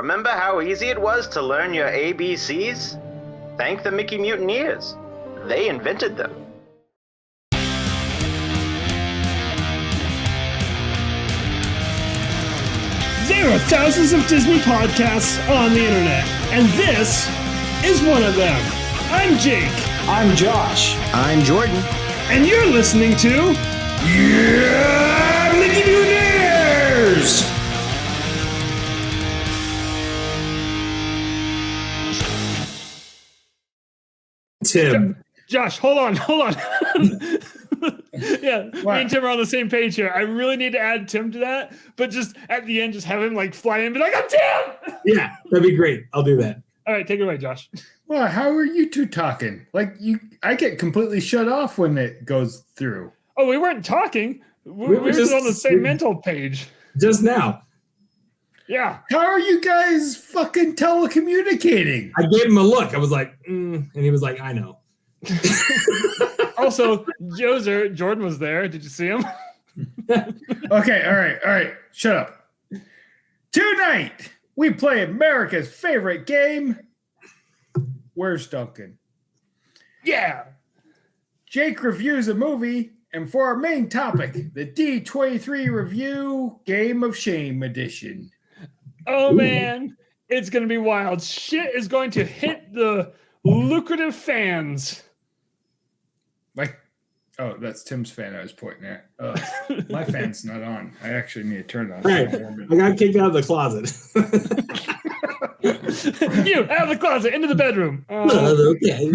Remember how easy it was to learn your ABCs? Thank the Mickey Mutineers. They invented them. There are thousands of Disney podcasts on the internet, and this is one of them. I'm Jake. I'm Josh. I'm Jordan. And you're listening to Yeah, Mickey Mutineers! Tim. Josh, hold on. Yeah, What? me and Tim are on the same page here. I really need to add Tim to that, but just at the end, just have him like fly in and be like, I'm Tim! Yeah, that'd be great. I'll do that. All right, take it away, Josh. Well, how are you two talking? I get completely shut off when it goes through. Oh, we weren't talking. We were just on the same mental page. Just now. Yeah. How are you guys fucking telecommunicating? I gave him a look. I was like, and he was like, I know. Also, Jordan was there. Did you see him? Okay, all right. Shut up. Tonight, we play America's favorite game. Where's Duncan? Yeah. Jake reviews a movie, and for our main topic, the D23 Review Game of Shame Edition. Oh, man. It's going to be wild. Shit is going to hit the lucrative fans. Oh, that's Tim's fan I was pointing at. My fan's not on. I actually need to turn it on. Right. I got kicked out of the closet. You, out of the closet, into the bedroom. Okay.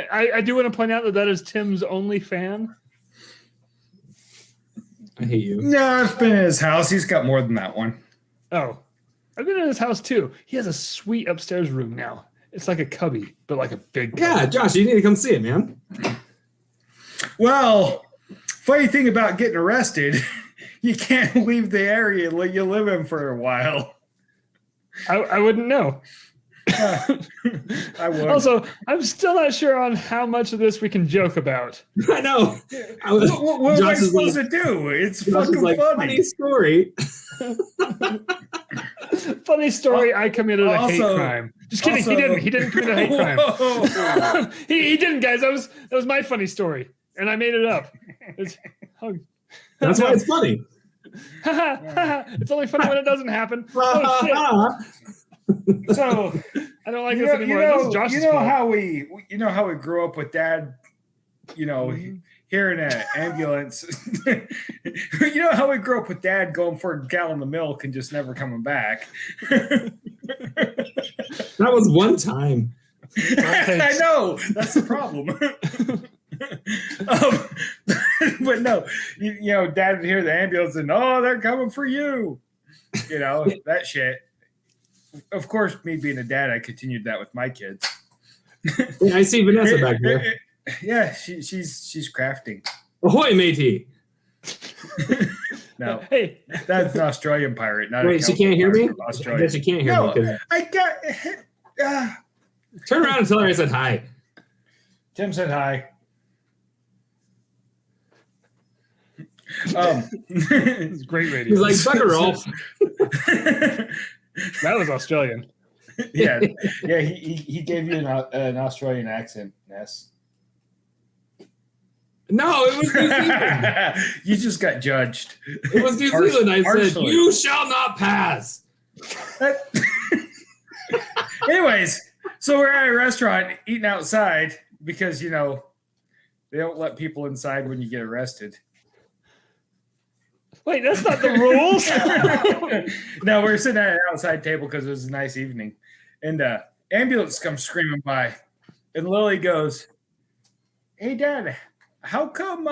I do want to point out that is Tim's only fan. I hate you. No, I've been in his house. He's got more than that one. Oh, I've been in his house too. He has a sweet upstairs room now. It's like a cubby, but like a big cubby. Yeah, Josh, you need to come see it, man. Well, funny thing about getting arrested, you can't leave the area you live in for a while. I wouldn't know. I would. Also, I'm still not sure on how much of this we can joke about. I know. What am I supposed to do? It's fucking funny. Funny story. Funny story, I committed a hate crime. Just kidding, he didn't commit a hate crime. he didn't, guys. That was my funny story, and I made it up. That's why it's funny. It's only funny when it doesn't happen. Oh, shit. So I don't like this anymore. This is Josh's fault. how we grew up with Dad, hearing an ambulance. You know how we grew up with Dad going for a gallon of milk and just never coming back. That was one time. I know, that's the problem. But no, Dad would hear the ambulance and they're coming for you. That shit. Of course, me being a dad, I continued that with my kids. Yeah, I see Vanessa back there. Yeah, she's crafting. Ahoy, matey! No, hey, that's an Australian pirate. Not Wait, she can't hear me? Australia. I guess she can't hear me. 'Cause... I got. Turn around and tell her I said hi. Tim said hi. It's great radio. He's like, bugger off. That was Australian. Yeah. He gave you an Australian accent, Ness. No, it was New Zealand. You just got judged. It was New Zealand. I said, you shall not pass. Anyways, so we're at a restaurant eating outside because, they don't let people inside when you get arrested. Wait, that's not the rules. No, we're sitting at an outside table because it was a nice evening. And ambulance comes screaming by. And Lily goes, hey, Dad, how come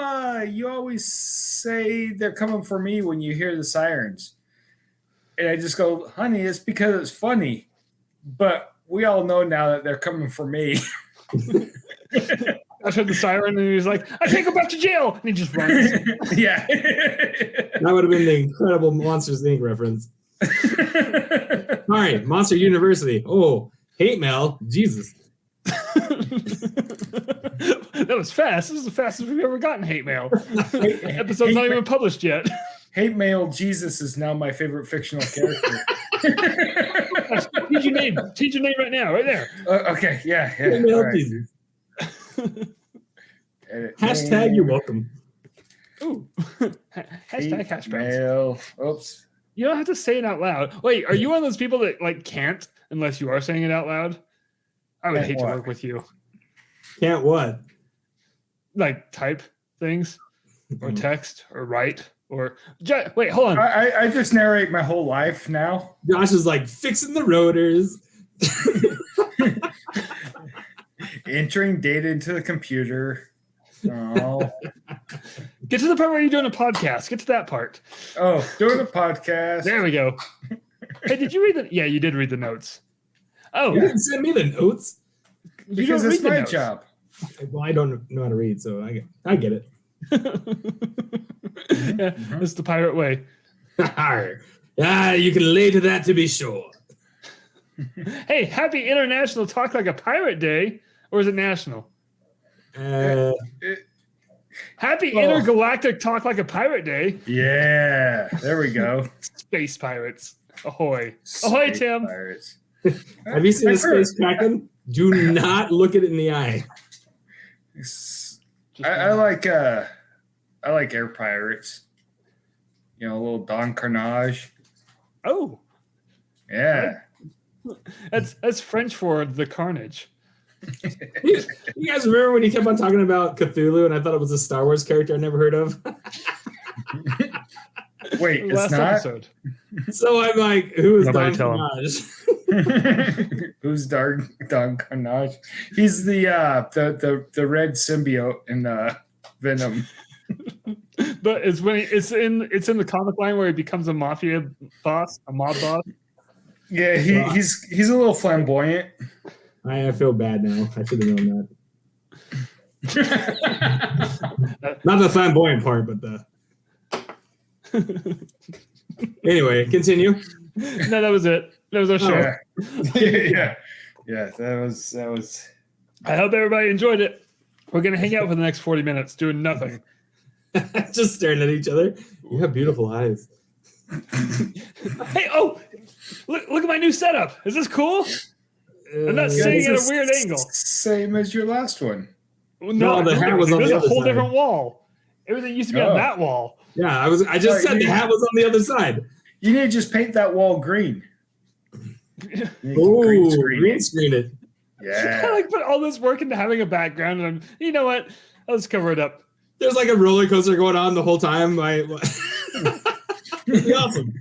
you always say they're coming for me when you hear the sirens? And I just go, honey, it's because it's funny. But we all know now that they're coming for me. I heard the siren and he was like, I can't go back to jail. And he just runs. Yeah. That would have been the incredible Monsters Inc. reference. All right, Monster University. Oh, hate mail. Jesus. That was fast. This is the fastest we've ever gotten hate mail. Episode's not even published yet. Hate Mail Jesus is now my favorite fictional character. Change your name. Change your name right now, right there. Okay, yeah. Hate Mail All right. Jesus. Hashtag Hashtag you're welcome. Ooh. Hashtag hash browns. Mail. Oops. You don't have to say it out loud. Wait, are you one of those people that like can't unless you are saying it out loud? I would Can't hate to what? work with you. Can't what? Like type things or text or write or wait, hold on. I just narrate my whole life now. Josh is like fixing the rotors. Entering data into the computer. Oh. Get to the part where you're doing a podcast. Get to that part. Oh, doing a podcast. There we go. Hey, did you read the? Yeah, you did read the notes. Oh, You didn't send me the notes. you Because don't it's read the my notes. job. Well, I don't know how to read, so I get it. Yeah, it's the pirate way. You can lay to that to be sure. Hey, happy International Talk Like a Pirate Day, or is it national? Happy Oh. Intergalactic Talk Like a Pirate Day. Yeah, there we go. Space pirates, ahoy! Ahoy, Space Tim. Pirates. Have you seen the I've heard- Space Kraken? Do not look it in the eye. I like air pirates. You know, a little Don Carnage. Oh, Yeah. that's French for the carnage. You guys remember when he kept on talking about Cthulhu and I thought it was a Star Wars character I never heard of? Wait, it's Last not. episode. So I'm like, who is Nobody Don tell him. Who's Don Carnage? He's the red symbiote in Venom. But it's when it's in the comic line where he becomes a mafia boss, a mob boss. Yeah, he's a little flamboyant. I feel bad now. I should have known that. Not the flamboyant part, but the. Anyway, continue. No, that was it. That was our show. Yeah. That was. I hope everybody enjoyed it. We're gonna hang out for the next 40 minutes doing nothing. Just staring at each other. You have beautiful eyes. Hey, oh, look at my new setup. Is this cool? I'm not sitting at a weird angle. Same as your last one. No, the hat was on there's the a other whole side. different wall. Everything used to be on that wall. Yeah, I just said the hat was on the other side. You need to just paint that wall green. Oh, Green green screen it. I Yeah. like put all this work into having a background, and you know what? I'll just cover it up. There's like a roller coaster going on the whole time. It'd be awesome.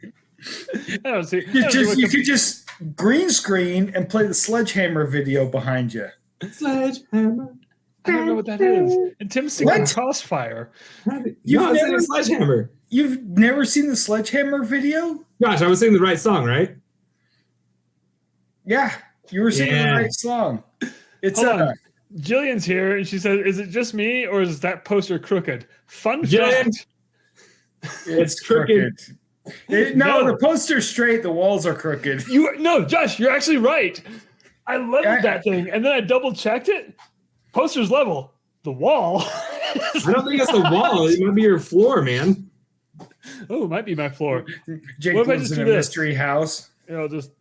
I don't see. You could just green screen and play the Sledgehammer video behind you. Sledgehammer. I don't know what that is. And Tim's singing What? Crossfire. You've never Sledgehammer. You've never seen the Sledgehammer video? Gosh, I was singing the right song, right? Yeah, you were singing Yeah. the right song. It's Hold on. Jillian's here, and she said, "Is it just me, or is that poster crooked?" Fun Jillian? fact. it's crooked. No, the poster's straight. The walls are crooked. No, Josh, you're actually right. I leveled Yeah. that thing, and then I double checked it. Poster's level. The wall. I don't think it's the wall. It might be your floor, man. Oh, it might be my floor. Jake What if I lives just in do a this? mystery house. I'll just.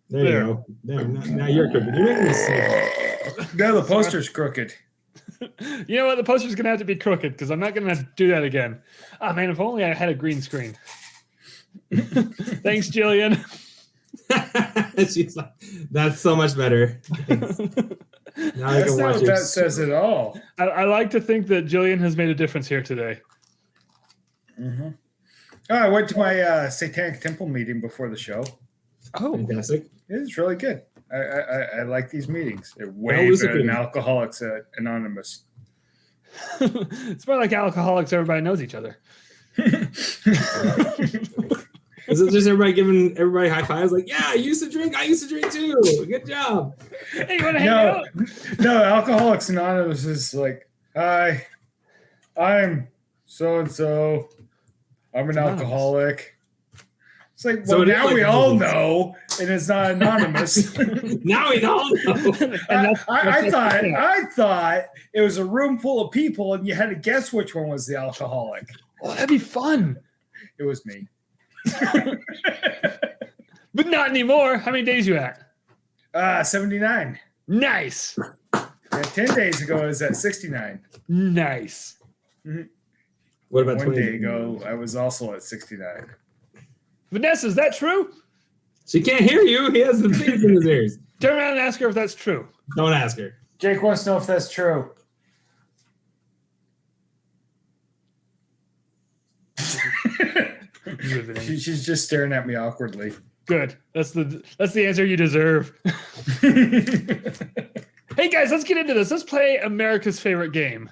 There you go. There, now you're crooked. You're making me sick. No, the poster's crooked. You know what? The poster's gonna have to be crooked because I'm not gonna do that again. Ah, man, if only I had a green screen. Thanks, Jillian. She's like, that's so much better. Now I That's can not watch what your that says at all. I like to think that Jillian has made a difference here today. Oh, I went to my Satanic Temple meeting before the show. Oh, Fantastic. It was really good. I like these meetings. They're way Well, better than Alcoholics Anonymous. it's more like Alcoholics. Everybody knows each other. Is it just everybody giving everybody high fives? Like, yeah, I used to drink too. Good job. Hey, you want to hang out? No, Alcoholics Anonymous is like, hi, I'm so and so. I'm an Anonymous. alcoholic. It's like, So well, it is now like we a all movie. know, and it's not anonymous. Now we all know. I thought it was a room full of people, and you had to guess which one was the alcoholic. Oh, that'd be fun. It was me. But not anymore. How many days you at? 79. Nice. Yeah, 10 days ago, I was at 69. Nice. What about 1 20 day ago, I was also at 69. Vanessa, is that true? She can't hear you. He has the things in his ears. Turn around and ask her if that's true. Don't ask her. Jake wants to know if that's true. She's just staring at me awkwardly. Good. That's the answer you deserve. Hey guys, let's get into this. Let's play America's favorite game.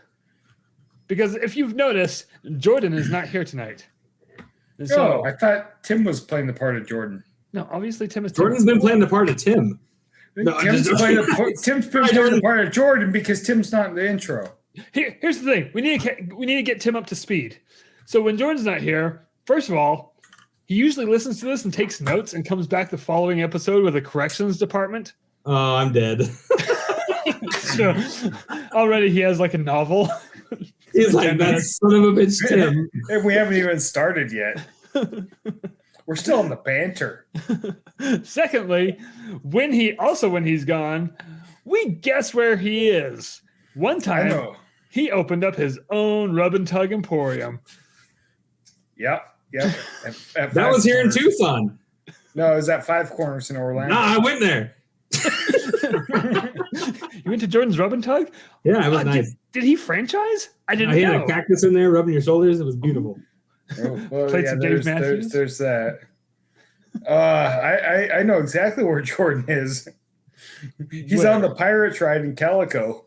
Because if you've noticed, Jordan is not here tonight. And so, I thought Tim was playing the part of Jordan. No, obviously Tim is. Jordan's been playing the part of Tim. No, Tim's been playing the part of Jordan because Tim's not in the intro. Here's the thing: we need to get Tim up to speed. So when Jordan's not here, first of all, he usually listens to this and takes notes and comes back the following episode with a corrections department. Oh, I'm dead. So already he has like a novel. He's like, that son of a bitch, Tim. And we haven't even started yet. We're still in the banter. Secondly, when he's gone, we guess where he is. One time, he opened up his own rub and tug emporium. Yep. That was here in Tucson. No, it was at Five Corners in Orlando. No, I went there. You went to Jordan's Rub and Tug? Yeah, it was nice. Did he franchise? I didn't know. He had a cactus in there rubbing your shoulders. It was beautiful. Oh, well, there's that. I know exactly where Jordan is. He's on the pirate ride in Calico.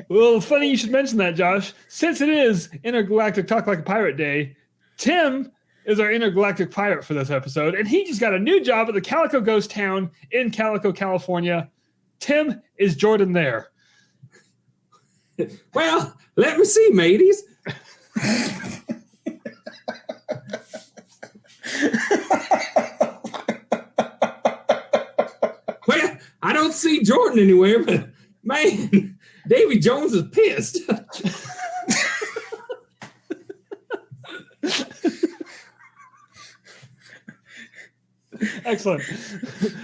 Well, funny you should mention that, Josh. Since it is Intergalactic Talk Like a Pirate Day, Tim is our intergalactic pirate for this episode, and he just got a new job at the Calico Ghost Town in Calico, California. Tim, is Jordan there? Well, let me see, mateys. Well, I don't see Jordan anywhere, but man, Davy Jones is pissed. Excellent.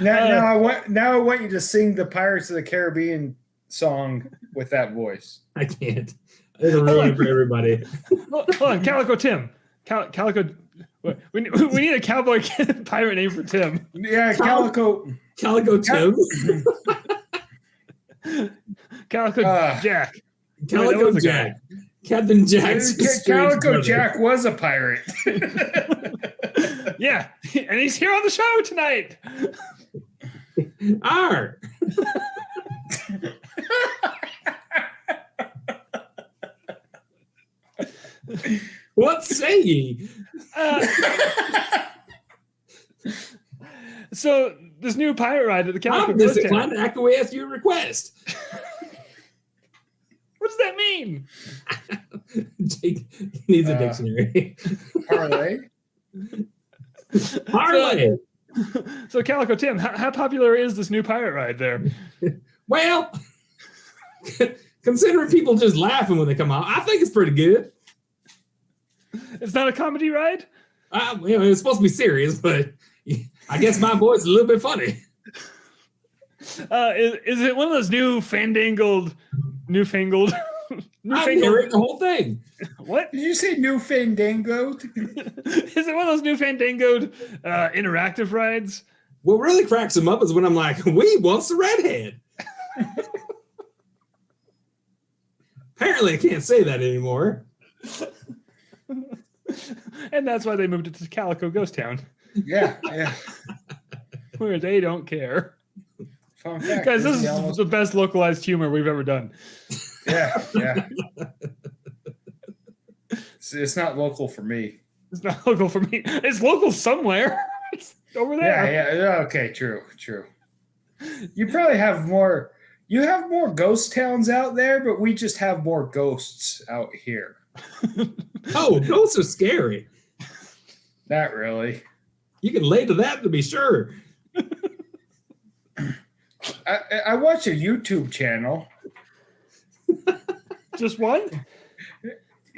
Now I want you to sing the Pirates of the Caribbean song with that voice. I can't. It'll ruin it for everybody. Hold on, Calico Tim. Calico. We need a cowboy pirate name for Tim. Yeah, Calico Tim. Calico Jack. Calico Jack. Captain Jack. Calico Jack was a pirate. Yeah, and he's here on the show tonight. Arr. What say ye? So this new pirate ride at the Calico I'm disinclined to acquiesce your request. What does that mean? Jake needs a dictionary. Parlay. Parlay. So Calico Tim, how popular is this new pirate ride there? Well, considering people just laughing when they come out, I think it's pretty good. It's not a comedy ride? It's supposed to be serious, but I guess my voice is a little bit funny. Is it one of those newfangled? I narrate the whole thing. What? Did you say newfandangled? Is it one of those newfangled interactive rides? What really cracks them up is when I'm like, we wants the redhead. Apparently I can't say that anymore. And that's why they moved it to Calico Ghost Town. Yeah. Where they don't care. Fun fact, guys, this is the best localized humor we've ever done. Yeah. It's not local for me. It's not local for me. It's local somewhere. It's over there. Yeah. Okay, true. You probably have more. You have more ghost towns out there, but we just have more ghosts out here. Oh, ghosts are scary. Not really. You can lay to that to be sure. I watch a YouTube channel. Just one?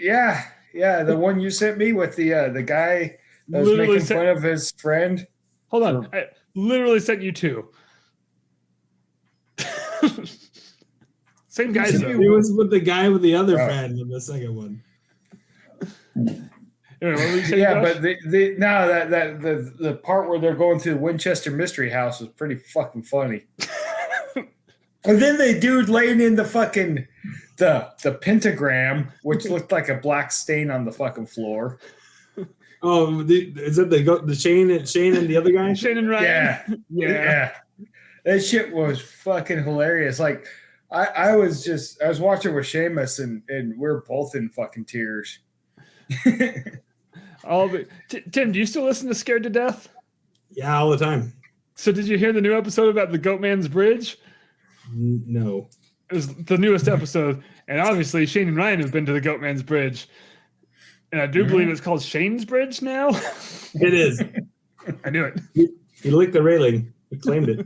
Yeah, the one you sent me with the guy that was Literally making fun of his friend. Hold on. I literally sent you 2. Same guys, though. It was with the guy with the other Oh. friend in the second one. Anyway, what were you saying, Yeah, Josh? but the part where they're going to the Winchester Mystery House was pretty fucking funny. And then the dude laying in the fucking the pentagram, which looked like a black stain on the fucking floor. Oh, is that the Shane and the other guy? Shane and Ryan. Yeah. That shit was fucking hilarious. Like I was watching with Seamus and we're both in fucking tears. Tim, do you still listen to Scared to Death? Yeah, all the time. So did you hear the new episode about the Goatman's Bridge? No. It was the newest episode, and obviously Shane and Ryan have been to the Goatman's Bridge, and I do believe it's called Shane's Bridge now. It is. I knew it. He licked the railing. He claimed it.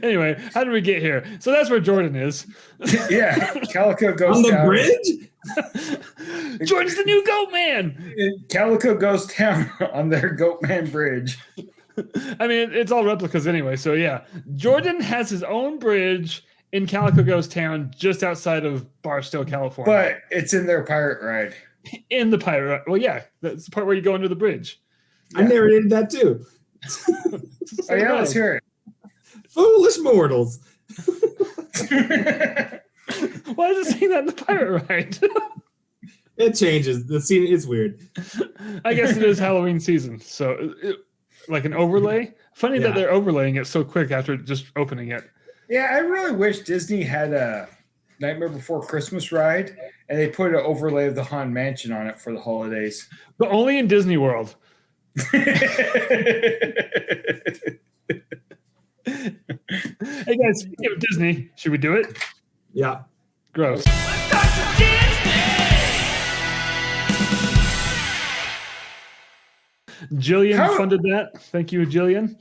Anyway, how did we get here? So that's where Jordan is. Yeah, Calico goes On the down. bridge? Jordan's the new Goatman. Calico goes down on their Goatman Bridge. I mean, it's all replicas anyway. So yeah, Jordan has his own bridge in Calico Ghost Town, just outside of Barstow, California. But it's in their pirate ride. In the pirate, well, yeah, that's the part where you go under the bridge. I narrated that too. Oh yeah, let's hear it. Foolish mortals. Why is it saying that in the pirate ride? It changes. The scene is weird. I guess it is Halloween season, so like an overlay. Funny that they're overlaying it so quick after just opening it. Yeah, I really wish Disney had a Nightmare Before Christmas ride, and they put an overlay of the Haunted Mansion on it for the holidays. But only in Disney World. Hey guys, speaking of Disney, should we do it? Yeah. Gross. Jillian funded that. Thank you, Jillian.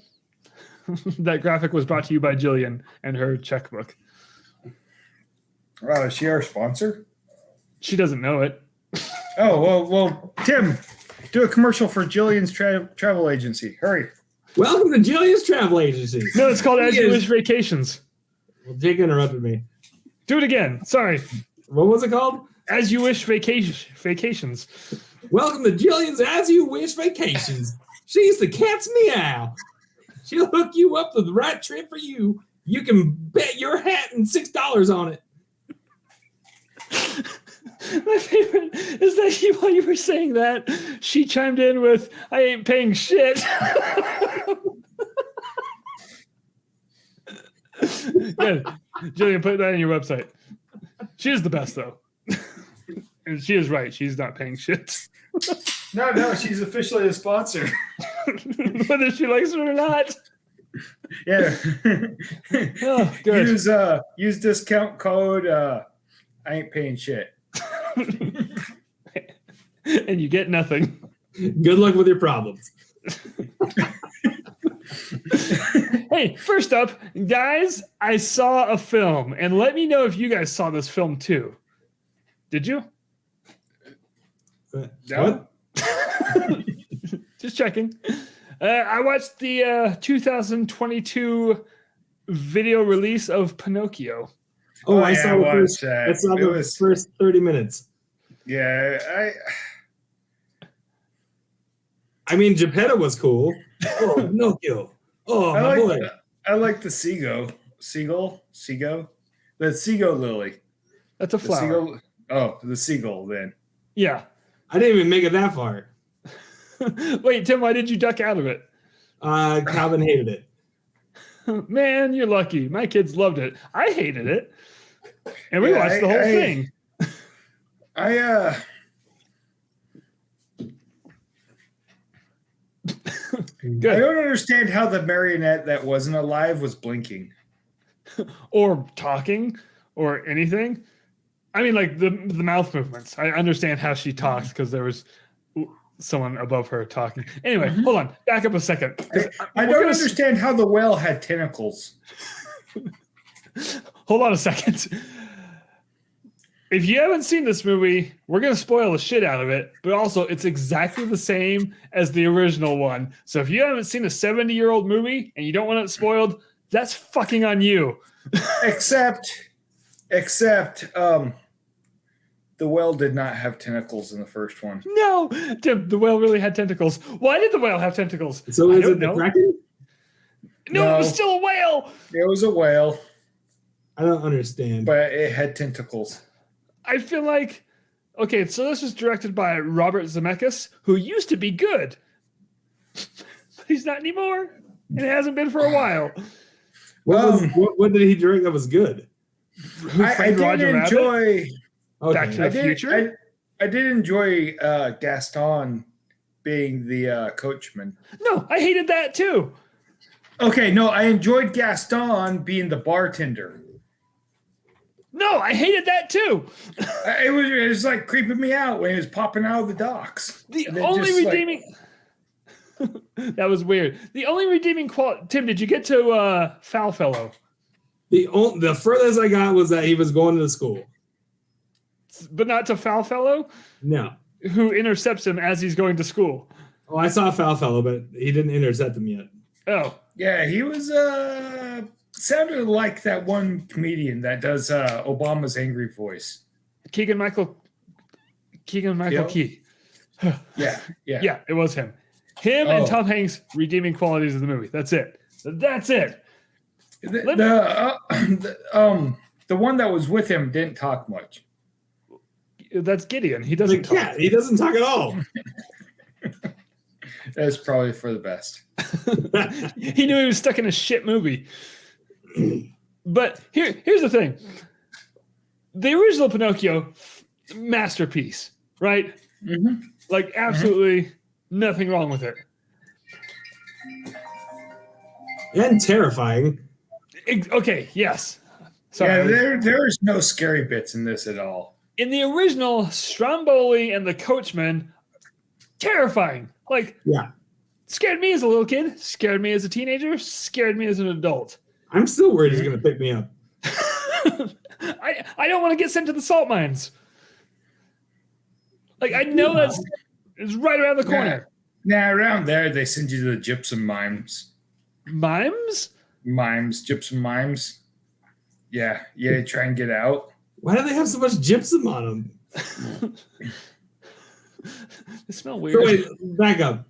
That graphic was brought to you by Jillian and her checkbook. Wow, is she our sponsor? She doesn't know it. Oh, well, Tim, do a commercial for Jillian's travel agency. Hurry. Welcome to Jillian's Travel Agency. No, it's called As You Wish Vacations. Well, Jake interrupted me. Do it again. Sorry. What was it called? As You Wish Vacations. Welcome to Jillian's As You Wish Vacations. She's the cat's meow. She'll hook you up to the right trip for you. You can bet your hat and $6 on it. My favorite is that while you were saying that, she chimed in with, I ain't paying shit. Good. Jillian, put that on your website. She is the best, though. And she is right. She's not paying shit. No, she's officially a sponsor. Whether she likes it or not. Yeah. Oh, good. Use discount code I ain't paying shit. And you get nothing. Good luck with your problems. Hey, first up, guys, I saw a film, and let me know if you guys saw this film too. Did you? No. Just checking. I watched the 2022 video release of Pinocchio. Oh, I saw that. I saw the first 30 minutes. Yeah, I mean, Geppetto was cool. Oh, Pinocchio. Oh, my boy. I like the seagull. The seagull lily. That's a flower. The seagull then. Yeah. I didn't even make it that far. Wait, Tim, why did you duck out of it? Calvin hated it. Man, you're lucky. My kids loved it. I hated it. And we watched the whole thing. I don't understand how the marionette that wasn't alive was blinking. Or talking or anything. I mean, like the mouth movements. I understand how she talks because there was someone above her talking. Anyway, hold on. Back up a second. I don't understand how the whale had tentacles. Hold on a second. If you haven't seen this movie, we're going to spoil the shit out of it, but also it's exactly the same as the original one. So if you haven't seen a 70-year-old movie and you don't want it spoiled, that's fucking on you. Except, the whale did not have tentacles in the first one. No, Tim, the whale really had tentacles. Why did the whale have tentacles? So I is don't it the know. Kraken? No, it was still a whale. It was a whale, I don't understand. but it had tentacles. I feel like, okay, so this was directed by Robert Zemeckis, who used to be good. But he's not anymore, and it hasn't been for a while. What did he direct that was good? I did enjoy. Back to the Future? I did enjoy Gaston being the coachman. No, I hated that too. Okay, no, I enjoyed Gaston being the bartender. No, I hated that too. It was like creeping me out when he was popping out of the docks. The And then only just, redeeming that was weird. The only redeeming quality. Tim, did you get to Foul Fellow? The furthest I got was that he was going to school. But not to Foul Fellow, No. who intercepts him as he's going to school. Oh, I saw Foul Fellow, but he didn't intercept him yet. Oh, Yeah, he was sounded like that one comedian that does Obama's angry voice. Keegan Michael Yep. Key. Yeah. Yeah, it was him. Him and Tom Hanks redeeming qualities of the movie. That's it. The one that was with him didn't talk much. That's Gideon. He doesn't talk. Yeah, he doesn't talk at all. That's probably for the best. He knew he was stuck in a shit movie. But here's the thing. The original Pinocchio, masterpiece, right? Mm-hmm. Like, absolutely nothing wrong with it. And terrifying. Okay, yes. Sorry. Yeah, there is no scary bits in this at all. In the original, Stromboli and the coachman, terrifying. Like, Yeah. scared me as a little kid, scared me as a teenager, scared me as an adult. I'm still worried he's going to pick me up. I don't want to get sent to the salt mines. Like, I know it's right around the corner. Now around there, they send you to the gypsum mimes. Mimes? Gypsum mimes. Yeah, try and get out. Why do they have so much gypsum on them? They smell So weird. wait, back up.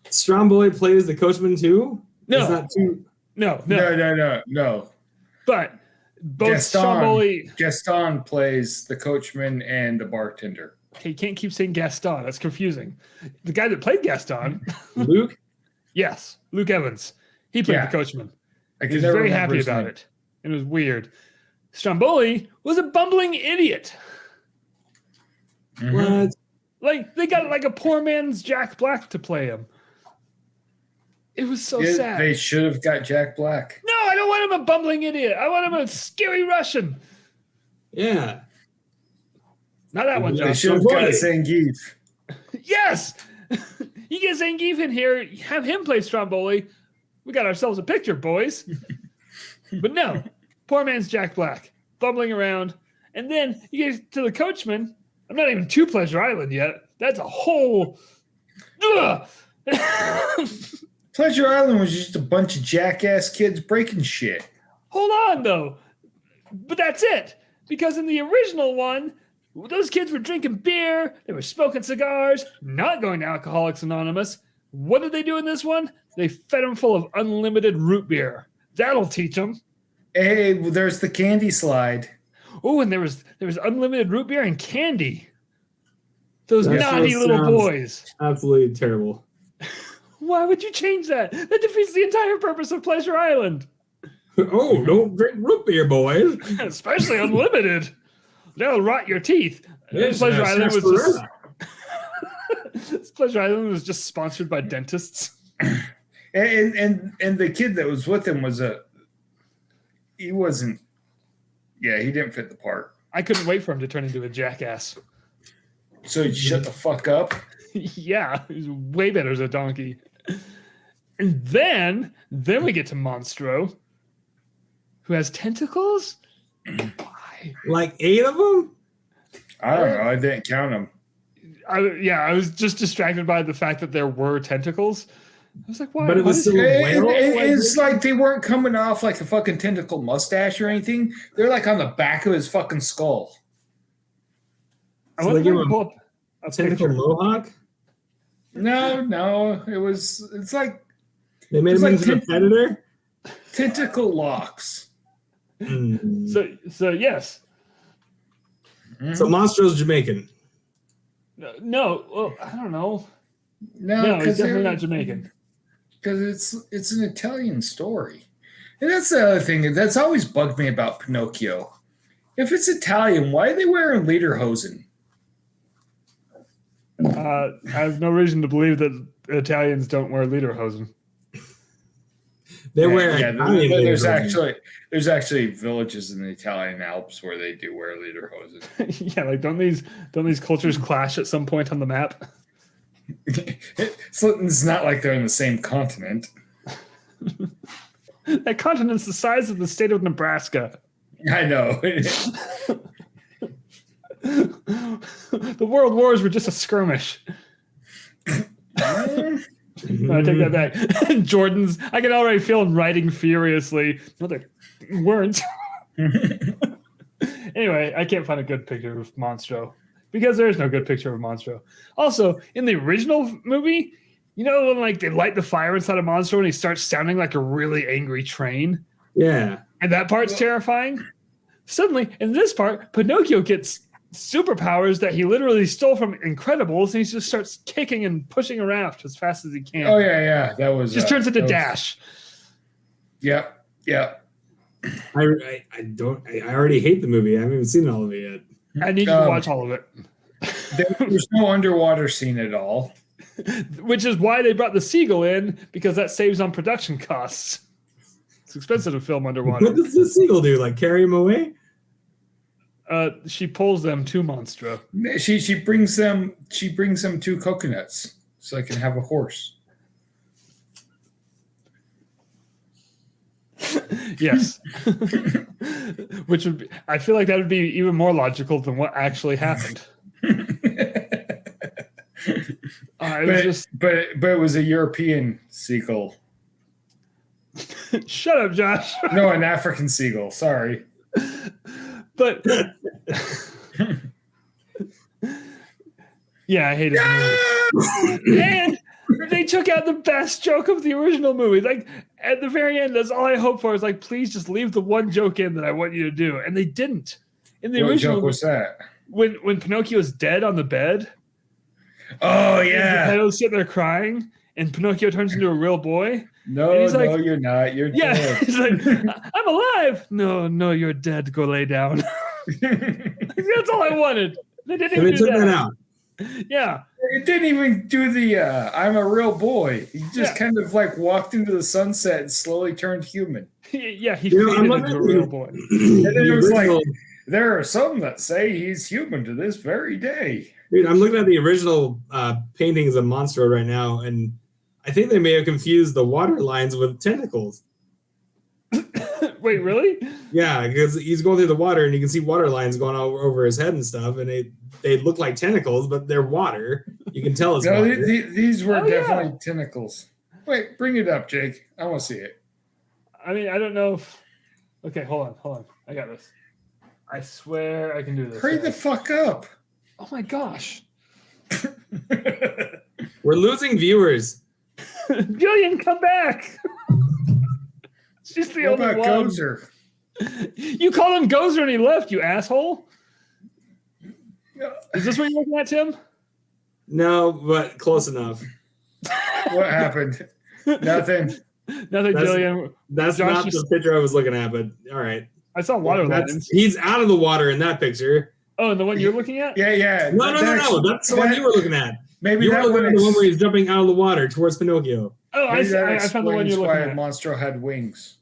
Stromboli plays the coachman too? No. Is that too? No. No. But both Stromboli. Gaston plays the coachman and the bartender. Okay, you can't keep saying Gaston. That's confusing. The guy that played Gaston, Luke? yes, Luke Evans. He played the coachman. He was very happy about it. It was weird. Stromboli was a bumbling idiot. Mm-hmm. What? Like, they got like a poor man's Jack Black to play him. It was so sad. They should have got Jack Black. No, I don't want him a bumbling idiot. I want him a scary Russian. Yeah. Not that one, They Josh. should have got Zangief. Yes! You get Zangief in here, have him play Stromboli. We got ourselves a picture, boys. But no, poor man's Jack Black, bumbling around. And then you get to the coachman. I'm not even to Pleasure Island yet. That's a whole... Ugh! Pleasure Island was just a bunch of jackass kids breaking shit. Hold on, though. But that's it. Because in the original one, those kids were drinking beer, they were smoking cigars, not going to Alcoholics Anonymous. What did they do in this one? They fed them full of unlimited root beer. That'll teach them. Hey, well, there's the candy slide. Oh, and there was unlimited root beer and candy. Those That naughty sure little sounds boys. Absolutely terrible. Why would you change that? That defeats the entire purpose of Pleasure Island. Oh, don't drink root beer, boys. Especially unlimited. They'll rot your teeth. Yes, Pleasure Island was sarsaparilla. just Pleasure Island was just sponsored by dentists. And the kid that was with him he didn't fit the part. I couldn't wait for him to turn into a jackass. So he shut the fuck up. Yeah, he's way better as a donkey. And then we get to Monstro, who has tentacles. Why? Like 8 of them? I don't know. I didn't count them. I was just distracted by the fact that there were tentacles. I was like, why? But it was still a whale. It's like they weren't coming off like a fucking tentacle mustache or anything. They're like on the back of his fucking skull. So they give him a tentacle mohawk? No. It's like They made him like into a predator? tentacle locks. So yes. So Monstro's Jamaican. No, well, I don't know. No, he's definitely not Jamaican. Because it's an Italian story. And that's the other thing that's always bugged me about Pinocchio. If it's Italian, why are they wearing lederhosen? I have no reason to believe that Italians don't wear lederhosen. They wear Italian lederhosen. There's actually villages in the Italian Alps where they do wear lederhosen. Yeah, like don't these cultures clash at some point on the map? It's not like they're in the same continent. That continent's the size of the state of Nebraska. I know. The world wars were just a skirmish. I take that back. Jordan's, I can already feel him writing furiously. No, they weren't. Anyway, I can't find a good picture of Monstro because there's no good picture of Monstro. Also, in the original movie, you know when like they light the fire inside of Monstro and he starts sounding like a really angry train? Yeah. And that part's terrifying. Suddenly, in this part, Pinocchio gets superpowers that he literally stole from Incredibles, and he just starts kicking and pushing a raft as fast as he can. Oh yeah, that was just turns into Dash. Yep. I already hate the movie. I haven't even seen all of it yet. I need you to watch all of it. There's no underwater scene at all. Which is why they brought the seagull in, because that saves on production costs. It's expensive to film underwater. What does the seagull do? Like carry him away? She pulls them to Monstro. She brings them 2 coconuts so I can have a horse. Yes. Which would be, I feel like that would be even more logical than what actually happened. But it was a European seagull. Shut up, Josh. No, an African seagull. Sorry. But yeah, I hate it. And they took out the best joke of the original movie. Like at the very end, that's all I hope for is like, please just leave the one joke in that I want you to do. And they didn't. In the original, joke was that? When Pinocchio is dead on the bed. Oh yeah. Geppetto's sitting there crying, and Pinocchio turns into a real boy. No, like, you're not. You're dead. He's like, I'm alive. No, you're dead. Go lay down. That's all I wanted. They didn't even do that out. Yeah. It didn't even do the I'm a real boy. He just kind of like walked into the sunset and slowly turned human. Yeah, he faded into a real boy. And then it was like, there are some that say he's human to this very day. Dude, I'm looking at the original paintings of Monstro right now, and I think they may have confused the water lines with tentacles. Wait, really? Yeah, because he's going through the water, and you can see water lines going all over his head and stuff, and they look like tentacles, but they're water. You can tell it's water. These were definitely tentacles. Wait, bring it up, Jake. I want to see it. I mean, I don't know if... Okay, hold on. I got this. I swear I can do this. Hurry the fuck up. Oh my gosh. We're losing viewers. Jillian, come back. She's the only one. Gozer? You called him Gozer and he left, you asshole. Is this what you're looking at, Tim? No, but close enough. What happened? Nothing, Jillian. That's not the picture I was looking at, but all right. I saw water lines. He's out of the water in that picture. Oh, and the one you're looking at? Yeah. No. That's the one you were looking at. Maybe you were looking at the one where he's jumping out of the water towards Pinocchio. Oh, I found the one you're looking at. Monstro had wings.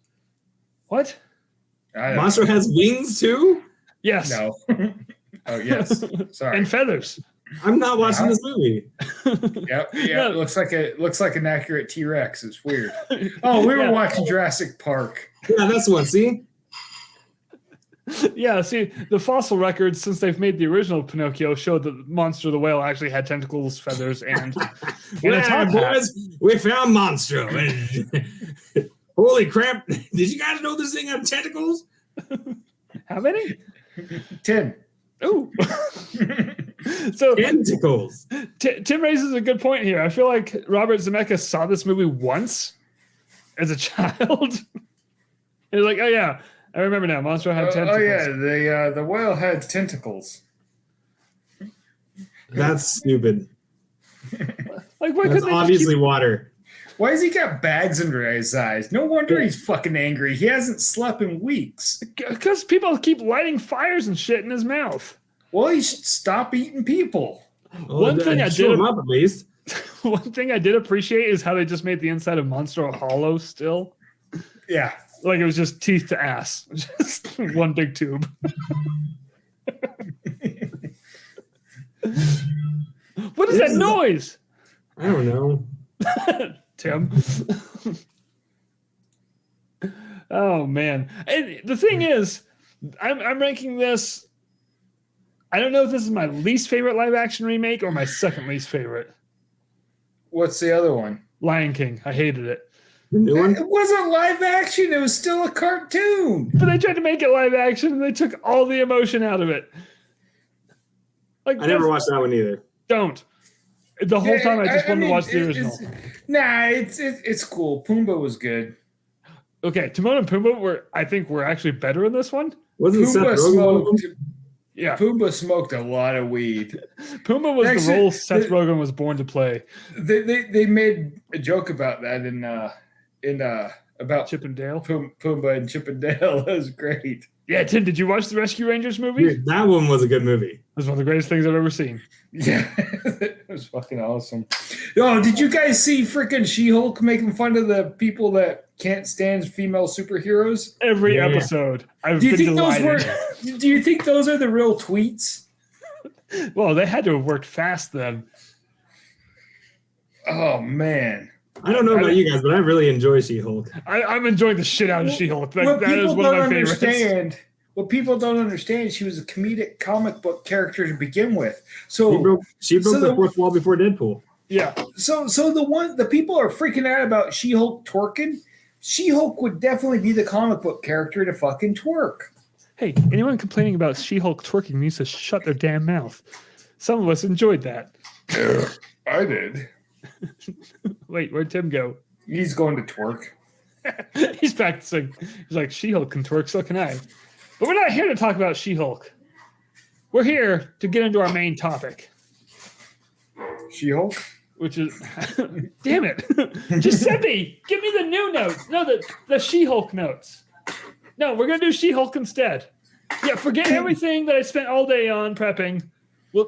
What? Monstro has wings too? Yes. No. Oh, yes. Sorry. And feathers. I'm not watching this movie. Yep. Yeah. No. It looks like an accurate T-Rex. It's weird. Oh, we were watching Jurassic Park. Yeah, that's one. See? Yeah, see, the fossil records since they've made the original Pinocchio showed that Monster the whale actually had tentacles, feathers, and a Yeah, top hat. boys, we found Monstro. And holy crap! Did you guys know this thing had tentacles? How many? 10. Ooh. So Tentacles. Tim raises a good point here. I feel like Robert Zemeckis saw this movie once as a child. He's like, oh yeah, I remember now. Monster had tentacles. Oh yeah, the whale had tentacles. That's stupid. Like, why That's couldn't they obviously water. Why has he got bags under his eyes? No wonder he's fucking angry. He hasn't slept in weeks. Because people keep lighting fires and shit in his mouth. Well, he should stop eating people. One thing I show did- him up at least. One thing I did appreciate is how they just made the inside of Monster hollow still. Yeah. Like it was just teeth to ass. Just one big tube. What is that noise? I don't know. Tim. Oh man. And the thing is, I'm ranking this. I don't know if this is my least favorite live action remake or my second least favorite. What's the other one? Lion King. I hated it. The new one? It wasn't live action. It was still a cartoon. But they tried to make it live action and they took all the emotion out of it. Like I never watched that one either. Don't. The whole time I just wanted to watch the original. It's cool. Pumbaa was good. Okay, Timon and Pumbaa were actually better in this one. Wasn't Seth Pumbaa Rogen one of them? smoked. Yeah, Pumbaa smoked a lot of weed. Pumbaa was Actually, the role Seth Rogen was born to play. They made a joke about that about Chip and Dale. Pumbaa and Chip and Dale. That was great. Yeah, Tim, did you watch the Rescue Rangers movie? Dude, that one was a good movie. It was one of the greatest things I've ever seen. Yeah, it was fucking awesome. Oh, did you guys see freaking She-Hulk making fun of the people that can't stand female superheroes? Every Yeah. episode, I've Do you been think delighted. Do you think those are the real tweets? Well, they had to have worked fast then. Oh man. I don't know about you guys, but I really enjoy She-Hulk. I'm enjoying the shit out of She-Hulk. Like, that is one of my favorites. What people don't understand, she was a comedic comic book character to begin with. She So broke so the the- fourth wall before Deadpool. Yeah, So the people are freaking out about She-Hulk twerking. She-Hulk would definitely be the comic book character to fucking twerk. hey, anyone complaining about She-Hulk twerking needs to shut their damn mouth. Some of us enjoyed that. I did. Wait, where'd Tim go? He's going to twerk. He's practicing. He's like, She-Hulk can twerk, so can I. But we're not here to talk about She-Hulk. We're here to get into our main topic, She-Hulk? which is, damn it, Giuseppe, give me the new notes. No, the She-Hulk notes. No, we're gonna do She-Hulk instead. Yeah, forget everything that I spent all day on prepping. Well,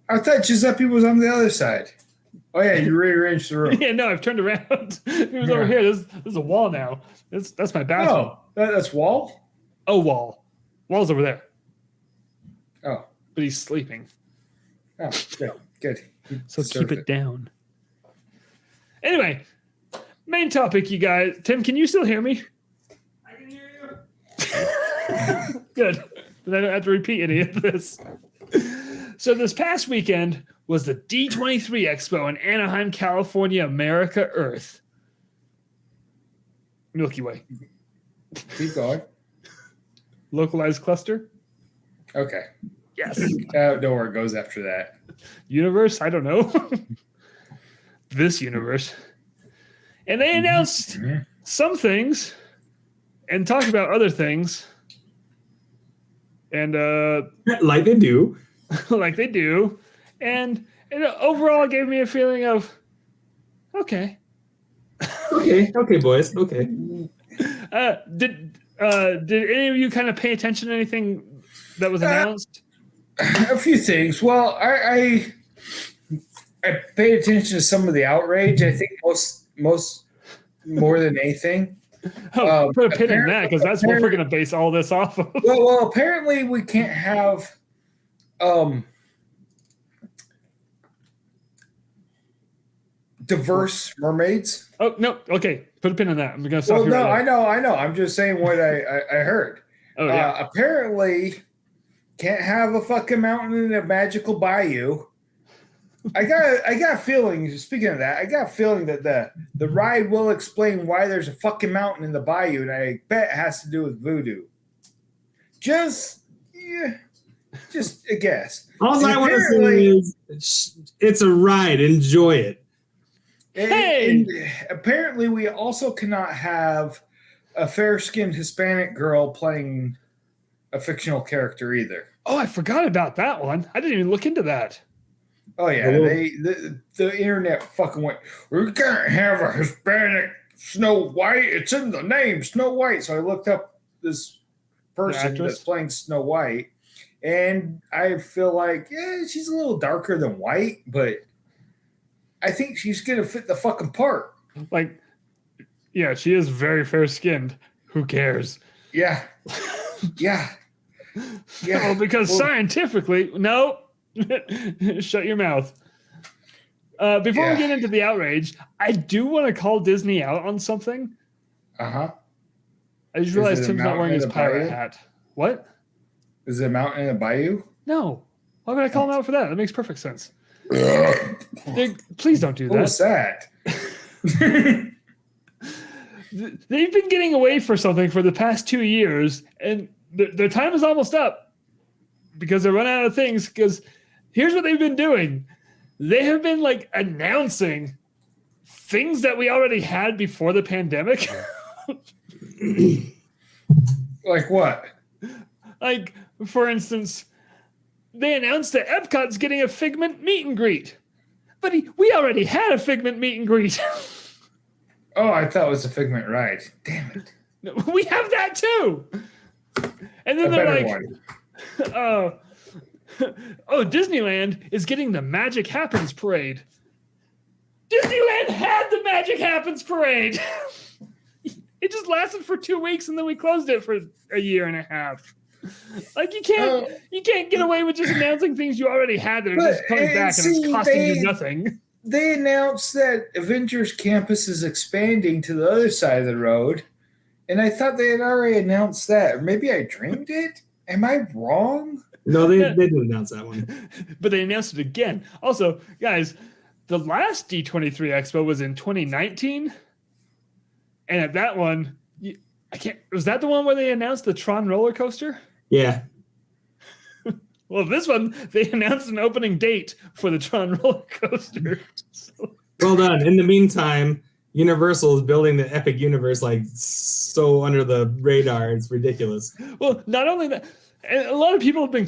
I thought Giuseppe was on the other side. Oh yeah, you rearranged the room. yeah, no, I've turned around. He was over here. There's a wall now. That's my bathroom. Oh, that's Wall? Oh, wall. Wall's over there, Oh. but he's sleeping. Oh, good. Good. He So deserved keep it down. Anyway, main topic, you guys. Tim, can you still hear me? I can hear you. Good. Then I don't have to repeat any of this. So this past weekend was the D23 Expo in Anaheim, California, America, Earth. Milky Way. Keep going. Localized cluster? Okay. Yes. Don't know where it goes after that. Universe? I don't know. This universe. And they announced some things and talked about other things. And Like they do. like they do. And overall it gave me a feeling of okay. Okay, boys. Okay. Did any of you kind of pay attention to anything that was announced? A few things. Well, I paid attention to some of the outrage. I think most more than anything. Put a pin in that because that's what we're going to base all this off of. Well, apparently we can't have diverse mermaids. Oh no, okay. Put a pin in that. I'm going to stop Well, you no, right I know. I'm just saying what I heard. Oh yeah. Apparently, can't have a fucking mountain in a magical bayou. I got a feeling. Speaking of that, I got a feeling that the ride will explain why there's a fucking mountain in the bayou, and I bet it has to do with voodoo. Just a guess. All I want to say is it's a ride. Enjoy it. And apparently, we also cannot have a fair-skinned Hispanic girl playing a fictional character either. Oh, I forgot about that one. I didn't even look into that. Oh yeah, the internet fucking went. We can't have a Hispanic Snow White. It's in the name, Snow White. So I looked up this person that's playing Snow White, and I feel like she's a little darker than white, but I think she's gonna fit the fucking part. Like, yeah, she is very fair skinned. Who cares? Yeah, yeah. Well, because scientifically, no. Shut your mouth. Before we get into the outrage, I do want to call Disney out on something. I just realized Tim's not wearing his pirate hat. What? Is it a mountain in a bayou? No. Why would I call him out for that? That makes perfect sense. Please don't do that. What was that? They've been getting away for something for the past 2 years, and their time is almost up because they're running out of things. Because here's what they've been doing. They have been like announcing things that we already had before the pandemic. Like what? Like, for instance, they announced that Epcot's getting a Figment meet and greet. But we already had a Figment meet and greet. Oh, I thought it was a Figment ride. Damn it. We have that too. And then they're like, Disneyland is getting the Magic Happens parade. Disneyland had the Magic Happens parade. It just lasted for 2 weeks and then we closed it for a year and a half. Like you can't get away with just announcing things you already had that are just coming back and it's costing you nothing. They announced that Avengers Campus is expanding to the other side of the road, and I thought they had already announced that. Or maybe I dreamed it? Am I wrong? No, they didn't announce that one. But they announced it again. Also, guys, the last D23 Expo was in 2019. And at that one, was that the one where they announced the Tron roller coaster? Yeah. Well, this one, they announced an opening date for the Tron roller coaster. Well done. In the meantime, Universal is building the Epic Universe like so under the radar. It's ridiculous. Well, not only that, and a lot of people have been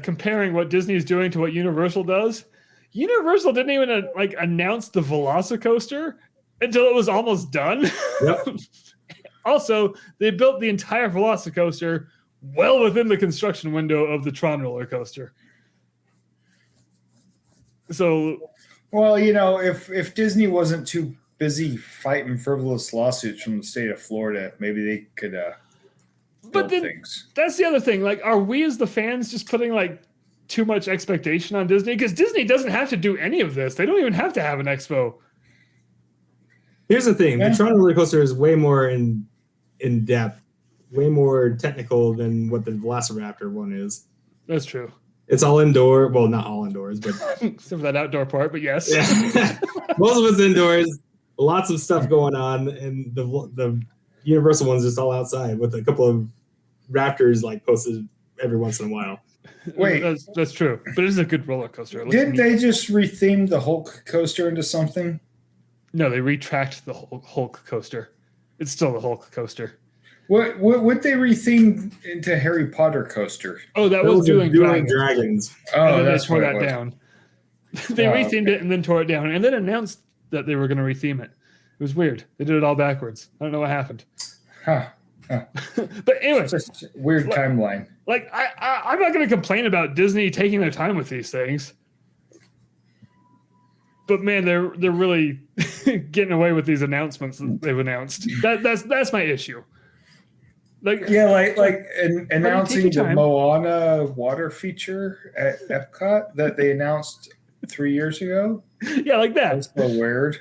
comparing what Disney is doing to what Universal does. Universal didn't even announce the Velocicoaster until it was almost done. Yep. Also, they built the entire Velocicoaster well within the construction window of the Tron roller coaster. So, well, if Disney wasn't too busy fighting frivolous lawsuits from the state of Florida, maybe they could build things. That's the other thing. Like, are we as the fans just putting too much expectation on Disney? Because Disney doesn't have to do any of this. They don't even have to have an expo. Here's the thing: the Tron roller coaster is way more in depth, way more technical than what the Velociraptor one is. That's true. It's all indoor. Well, not all indoors, but except for that outdoor part. But yes, yeah. Most of it's indoors. Lots of stuff going on, and the Universal one's just all outside with a couple of raptors posted every once in a while. Wait, that's true, but it is a good roller coaster. Didn't they just retheme the Hulk coaster into something? No, they retracked the Hulk coaster. It's still the Hulk coaster. What they retheme into Harry Potter coaster? Oh, that was Dueling Dragons. Oh, that's tore that down. They rethemed it and then tore it down, and then announced that they were going to retheme it. It was weird. They did it all backwards. I don't know what happened. Huh. But anyway, it's just a weird timeline. I'm not going to complain about Disney taking their time with these things. But man, they're really getting away with these announcements that they've announced. That's my issue. Announcing the Moana water feature at Epcot that they announced 3 years ago. Yeah, like that. That's so weird.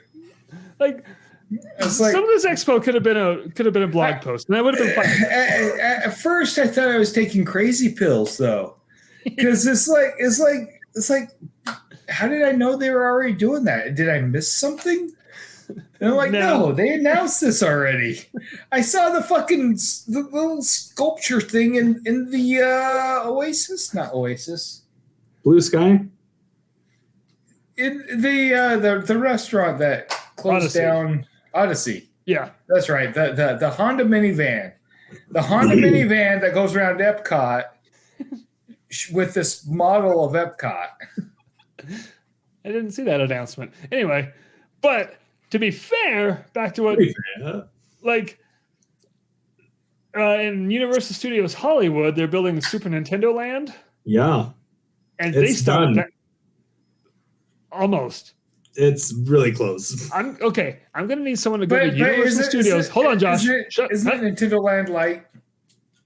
It's like, some of this expo could have been a blog post, and that would have been fun. At first, I thought I was taking crazy pills, though, because it's like, how did I know they were already doing that? Did I miss something? And I'm like, no, they announced this already. I saw the little sculpture thing in the not Oasis, Blue Sky. in the restaurant that closed down. Odyssey. Yeah, that's right. The Honda minivan, minivan that goes around Epcot with this model of Epcot. I didn't see that announcement. Anyway, but to be fair, back to what in Universal Studios Hollywood, they're building the Super Nintendo Land. Yeah, and they started done. Almost. It's really close. I'm gonna need someone to go to Universal Studios. Hold on, Josh. Isn't it Nintendo Land Light?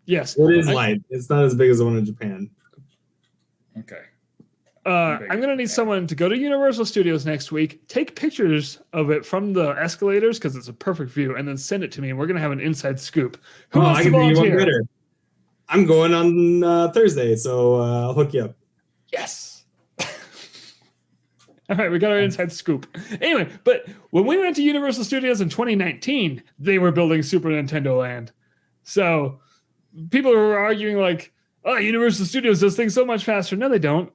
Yes, it is light. It's not as big as the one in Japan. Okay. I'm gonna need someone to go to Universal Studios next week, take pictures of it from the escalators because it's a perfect view, and then send it to me. And we're gonna have an inside scoop. Who wants to volunteer? I'm going on Thursday, so I'll hook you up. Yes. All right, we got our inside scoop. Anyway, but when we went to Universal Studios in 2019, they were building Super Nintendo Land. So people were arguing like, oh, Universal Studios does things so much faster. No, they don't.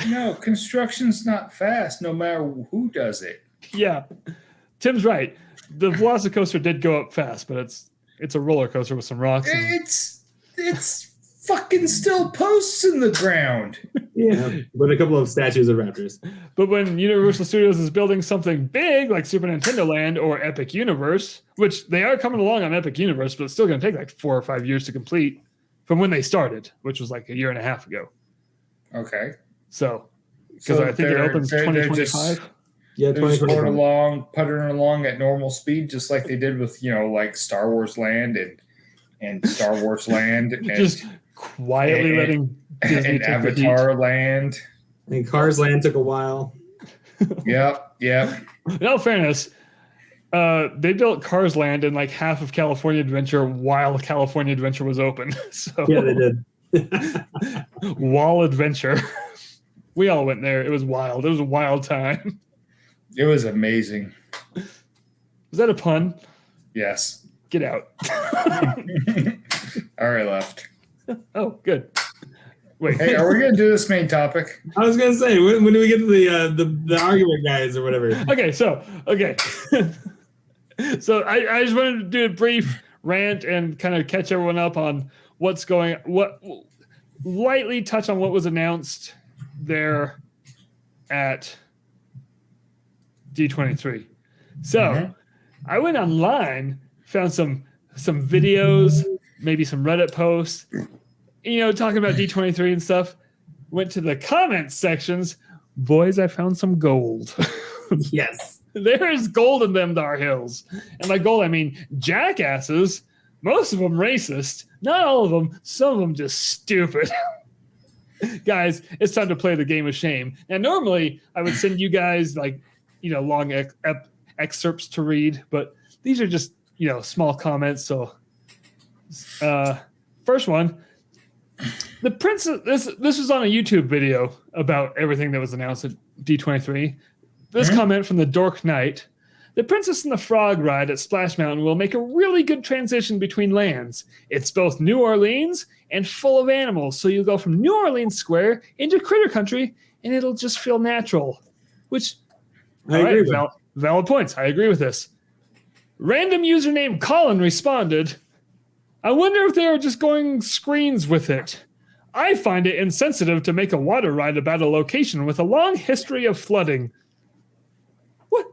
No, construction's not fast no matter who does it. Yeah, Tim's right. The Velocicoaster did go up fast, but it's a roller coaster with some rocks. It's fucking still posts in the ground. Yeah, with a couple of statues of raptors. But when Universal Studios is building something big like Super Nintendo Land or Epic Universe, which they are coming along on Epic Universe, but it's still going to take like 4 or 5 years to complete from when they started, which was like a year and a half ago. Okay. So, because I think it opens 2025. Yeah, they're just puttering along at normal speed, just like they did with like Star Wars Land and Star Wars Land, and just quietly letting Disney and Avatar Land. And Cars Land took a while. Yep. In all fairness, they built Cars Land in like half of California Adventure while California Adventure was open. So yeah, they did. Wall Adventure. We all went there. It was wild. It was a wild time. It was amazing. Was that a pun? Yes. Get out. All right, left. Oh, good. Wait. Hey, are we going to do this main topic? I was going to say, when do we get to the argument guys or whatever? Okay. So I just wanted to do a brief rant and kind of catch everyone up on lightly touch on what was announced there at D23. So I went online, found some videos, maybe some Reddit posts, talking about D23 and stuff. Went to the comments sections. Boys, I found some gold. Yes. There is gold in them Dar Hills. And by gold, I mean jackasses. Most of them racist. Not all of them. Some of them just stupid. Guys, it's time to play the game of shame. Now, normally, I would send you guys long excerpts to read, but these are just small comments. So, first one, the princess. This was on a YouTube video about everything that was announced at D23. This comment from the Dork Knight: the Princess and the Frog ride at Splash Mountain will make a really good transition between lands. It's both New Orleans and full of animals, so you'll go from New Orleans Square into Critter Country, and it'll just feel natural. Which, I agree with. Valid points. I agree with this. Random username Colin responded, I wonder if they are just going screens with it. I find it insensitive to make a water ride about a location with a long history of flooding. What?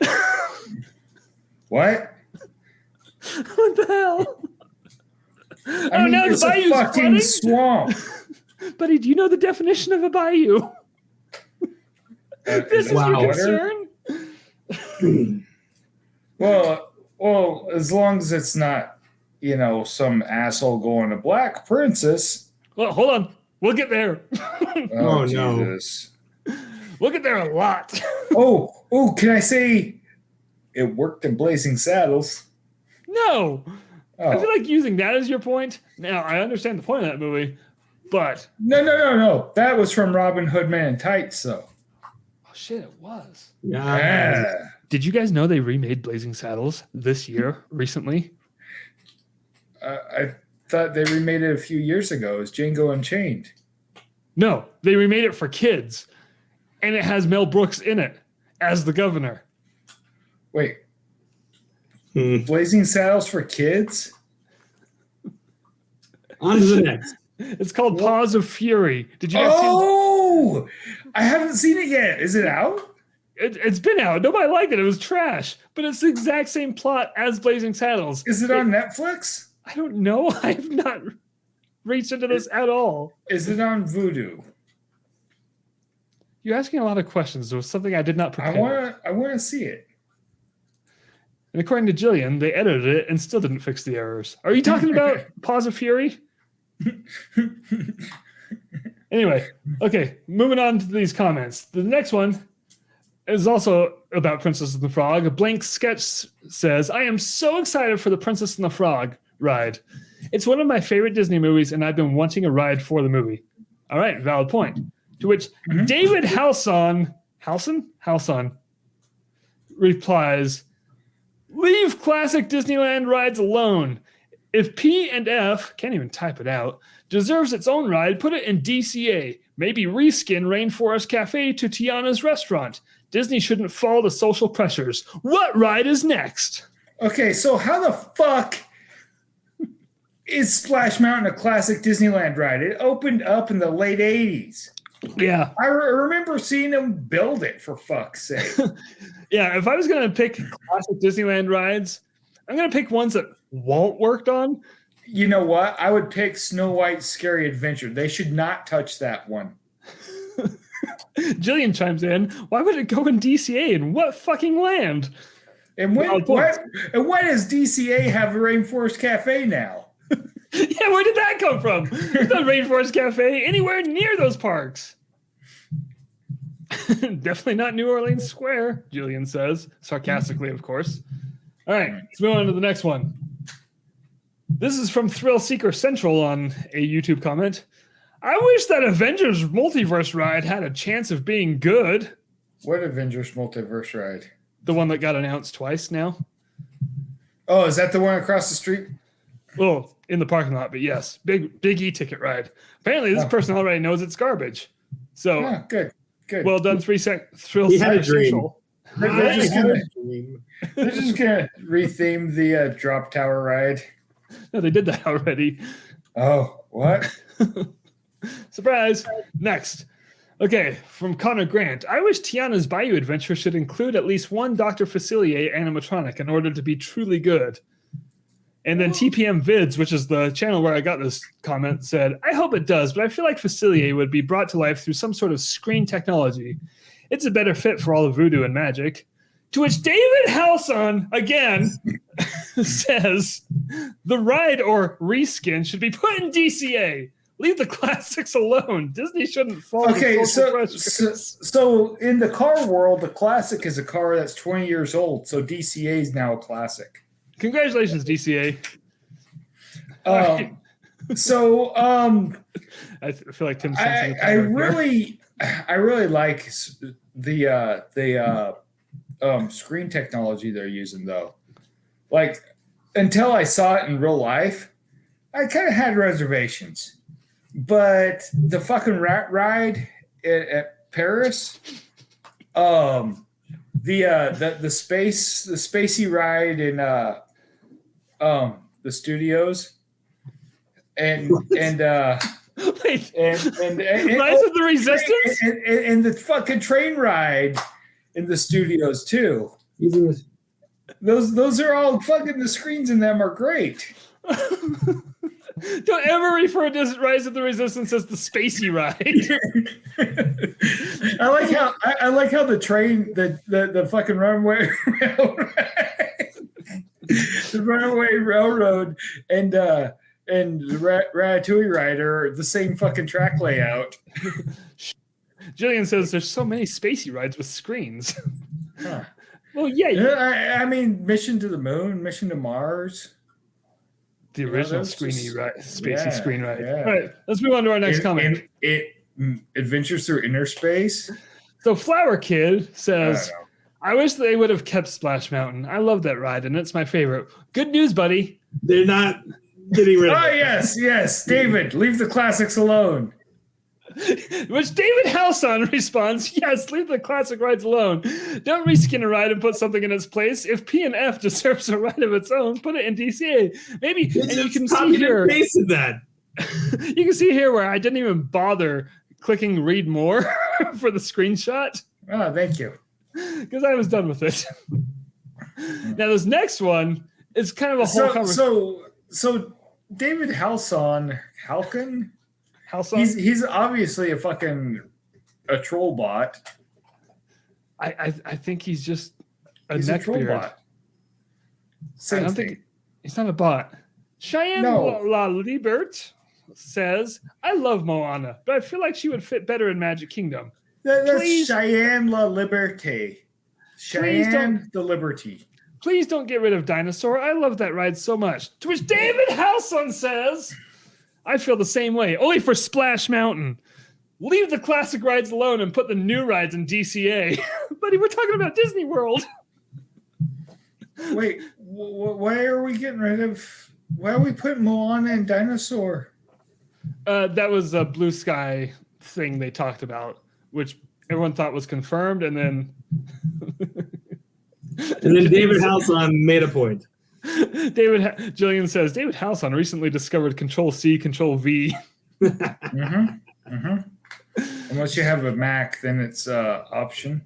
What? What the hell? I mean, now it's the a bayou's fucking flooding? swamp. Buddy, do you know the definition of a bayou? This is your concern? Well, as long as it's not, some asshole going to Black Princess. Well, hold on. We'll get there. Oh, Jesus. We'll get there a lot. Oh, can I say it worked in Blazing Saddles. No. Oh. I feel like using that as your point. Now, I understand the point of that movie, but... No. That was from Robin Hood Men in Tights, though. Oh, shit, it was. Yeah. Did you guys know they remade Blazing Saddles this year, recently? I thought they remade it a few years ago. It was Django Unchained. No, they remade it for kids, and it has Mel Brooks in it as the governor. Wait. Blazing Saddles for kids? On to the next. It's called Paws of Fury. Did you guys see Oh! I haven't seen it yet. Is it out? It's been out. Nobody liked it. It was trash. But it's the exact same plot as Blazing Saddles. Is it on Netflix? I don't know. I have not reached into this at all. Is it on Vudu? You're asking a lot of questions. There was something I did not prepare. I want to see it. And according to Jillian, they edited it and still didn't fix the errors. Are you talking about Paws of Fury? Anyway, okay, moving on to these comments. The next one is also about Princess and the Frog. A blank sketch says, I am so excited for the Princess and the Frog ride. It's one of my favorite Disney movies, and I've been wanting a ride for the movie. All right, valid point. To which David Halson replies, leave classic Disneyland rides alone. If P and F, can't even type it out, deserves its own ride, put it in DCA. Maybe reskin Rainforest Cafe to Tiana's restaurant. Disney shouldn't fall to social pressures. What ride is next? Okay, so how the fuck is Splash Mountain a classic Disneyland ride? It opened up in the late 80s. Yeah. I remember seeing them build it, for fuck's sake. Yeah, if I was going to pick classic Disneyland rides, I'm going to pick ones that Walt worked on. You know what? I would pick Snow White's Scary Adventure. They should not touch that one. Jillian chimes in, why would it go in DCA? In what fucking land? And why does DCA have a Rainforest Cafe now? Yeah, where did that come from? There's no Rainforest Cafe anywhere near those parks. Definitely not New Orleans Square, Jillian says, sarcastically, of course. All right, let's move on to the next one. This is from Thrill Seeker Central on a YouTube comment. I wish that Avengers Multiverse ride had a chance of being good. What Avengers Multiverse ride? The one that got announced twice now. Oh, is that the one across the street? Well, in the parking lot, but yes, big e-ticket ride. Apparently, this person already knows it's garbage. So, good. Well done, Thrill He had a dream. Central. They're just gonna retheme the Drop Tower ride. No, they did that already. Oh, what? Surprise! Next. Okay, from Connor Grant. I wish Tiana's Bayou Adventure should include at least one Dr. Facilier animatronic in order to be truly good. And then TPM Vids, which is the channel where I got this comment, said, I hope it does, but I feel like Facilier would be brought to life through some sort of screen technology. It's a better fit for all the voodoo and magic. To which David Halson, again, says, the ride or reskin should be put in DCA. Leave the classics alone. Disney shouldn't fall. Okay, so in the car world, the classic is a car that's 20 years old. So DCA is now a classic. Congratulations, DCA. I feel like Tim. I really like the screen technology they're using, though. Like, until I saw it in real life, I kind of had reservations. But the fucking rat ride at Paris, the spacey ride in the studios, and Rise of the Resistance, and the fucking train ride in the studios too. Those are all fucking, the screens in them are great. Don't ever refer to Rise of the Resistance as the spacey ride. I like how the train, the fucking runaway railroad and the Ratatouille rider are the same fucking track layout. Jillian says there's so many spacey rides with screens. Huh. Well, yeah. I mean, Mission to the Moon, Mission to Mars. The original that's screeny just- ride, spacey screen ride. yeah. All right, let's move on to our next comment. Adventures through inner space. So Flower Kid I says, don't know. I wish they would have kept Splash Mountain. I love that ride, and it's my favorite. Good news, buddy. They're not getting rid of Oh, it. yes. David, leave the classics alone. Which David Halson responds, yes, leave the classic rides alone. Don't reskin a ride and put something in its place. If P&F deserves a ride of its own, put it in DCA. Maybe, and you can see here, Pasted that. you can see here where I didn't even bother clicking read more for the screenshot Oh, thank you. because I was done with it. Now this next one is kind of a whole conversation. So David Halcon, Halson? he's obviously a troll bot. I think he's just a He's a troll neckbeard. bot. I Same don't thing. think he's not a bot. Cheyenne No. La Libert says, I love Moana, but I feel like she would fit better in Magic Kingdom. That's Please- Cheyenne La Liberté. Cheyenne the Liberty. Please don't get rid of Dinosaur. I love that ride so much. To which David Halson says, I feel the same way, only for Splash Mountain. Leave the classic rides alone and put the new rides in DCA. Buddy, we're talking about Disney World. Wait, why are we getting rid of? Why are we putting Moana and Dinosaur? That was a Blue Sky thing they talked about, which everyone thought was confirmed, and then And then David Halson made a point. Jillian says David Halson recently discovered Control C, Control V. Unless you have a Mac, then it's option.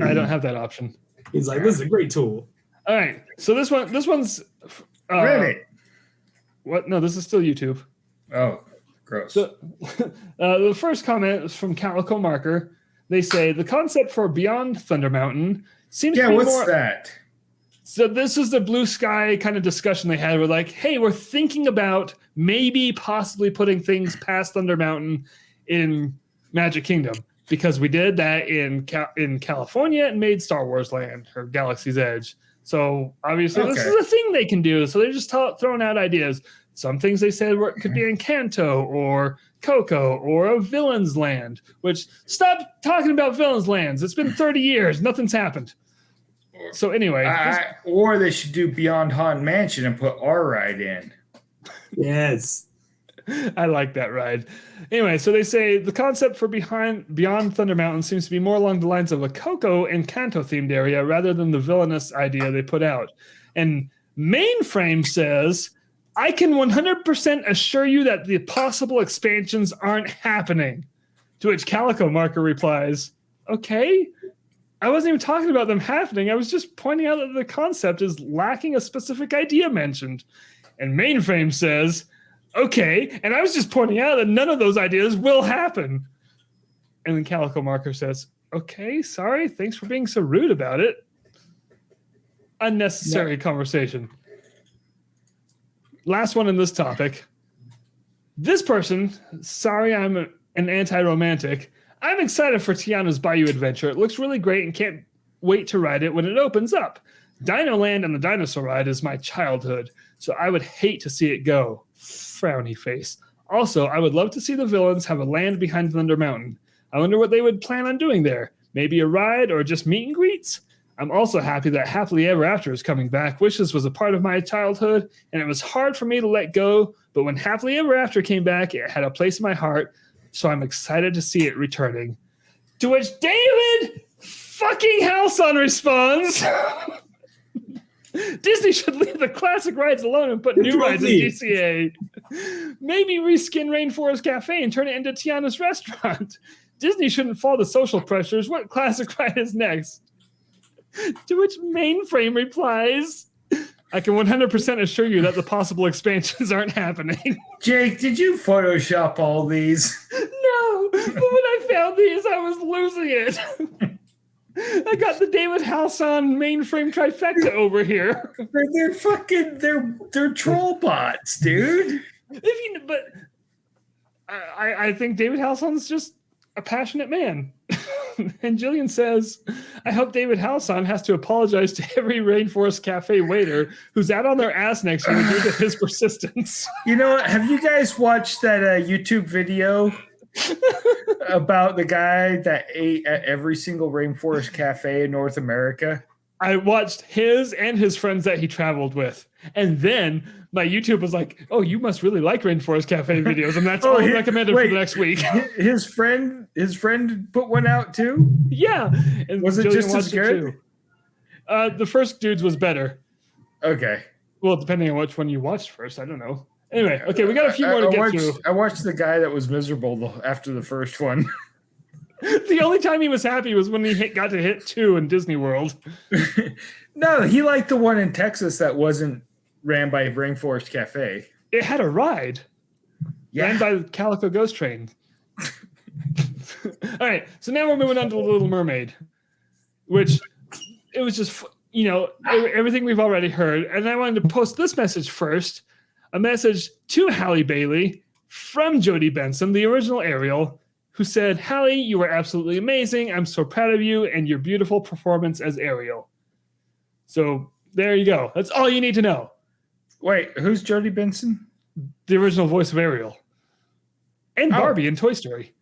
I don't have that option. He's like, this is a great tool. All right, so this one's Reddit. What? No, this is still YouTube. Oh, gross. So, the first comment is from Calico Marker. They say the concept for Beyond Thunder Mountain seems to be what's more. that? So this is the Blue Sky kind of discussion they had. We're like, hey, we're thinking about maybe possibly putting things past Thunder Mountain in Magic Kingdom because we did that in California and made Star Wars Land or Galaxy's Edge. So obviously this Okay. is a thing they can do. So they're just throwing out ideas. Some things they said could be in Kanto or Coco or a Villain's Land, which stop talking about Villain's Lands. It's been 30 years. Nothing's happened. So anyway. Or they should do Beyond Haunted Mansion and put our ride in. Yes. I like that ride. Anyway, so they say the concept for Beyond Thunder Mountain seems to be more along the lines of a Coco and Kanto themed area rather than the villainous idea they put out. And Mainframe says, I can 100% assure you that the possible expansions aren't happening. To which Calico Marker replies, okay, I wasn't even talking about them happening. I was just pointing out that the concept is lacking a specific idea mentioned. And Mainframe says, okay, and I was just pointing out that none of those ideas will happen. And then Calico Marker says, okay, sorry, thanks for being so rude about it. Unnecessary conversation. Last one in this topic. This person, sorry I'm an anti-romantic. I'm excited for Tiana's Bayou Adventure. It looks really great and can't wait to ride it when it opens up. Dino Land and the dinosaur ride is my childhood, so I would hate to see it go. Frowny face. Also, I would love to see the villains have a land behind Thunder Mountain. I wonder what they would plan on doing there. Maybe a ride or just meet and greets? I'm also happy that Happily Ever After is coming back. Wishes was a part of my childhood, and it was hard for me to let go, but when Happily Ever After came back, it had a place in my heart, so I'm excited to see it returning. To which David fucking Halson responds, Disney should leave the classic rides alone and put new rides in DCA. Maybe reskin Rainforest Cafe and turn it into Tiana's restaurant. Disney shouldn't fall to social pressures. What classic ride is next? To which Mainframe replies, I can 100% assure you that the possible expansions aren't happening. Jake, did you Photoshop all these? No, but when I found these, I was losing it. I got the David Halson Mainframe trifecta over here. They're troll bots, dude. But I think David Halson's just a passionate man. And Jillian says, I hope David Halson has to apologize to every Rainforest Cafe waiter who's out on their ass next year due to his persistence. You know, have you guys watched that YouTube video about the guy that ate at every single Rainforest Cafe in North America? I watched his and his friends that he traveled with. And then my YouTube was like, oh, you must really like Rainforest Cafe videos. And that's all I recommended for the next week. His friend put one out too? Yeah. And was it just as good? The first dude's was better. Okay. Well, depending on which one you watched first. I don't know. Anyway, okay, we got a few more to get through. I watched the guy that was miserable after the first one. The only time he was happy was when he got to hit 2 in Disney World. No, he liked the one in Texas that wasn't ran by Rainforest Cafe. It had a ride. Yeah. Ran by the Calico Ghost Train. All right, so now we're moving on to The Little Mermaid, which it was just, everything we've already heard. And I wanted to post this message first, a message to Halle Bailey from Jodie Benson, the original Ariel, who said, Halle, you were absolutely amazing. I'm so proud of you and your beautiful performance as Ariel. So there you go. That's all you need to know. Wait, who's Jodie Benson? The original voice of Ariel. And Barbie in Toy Story.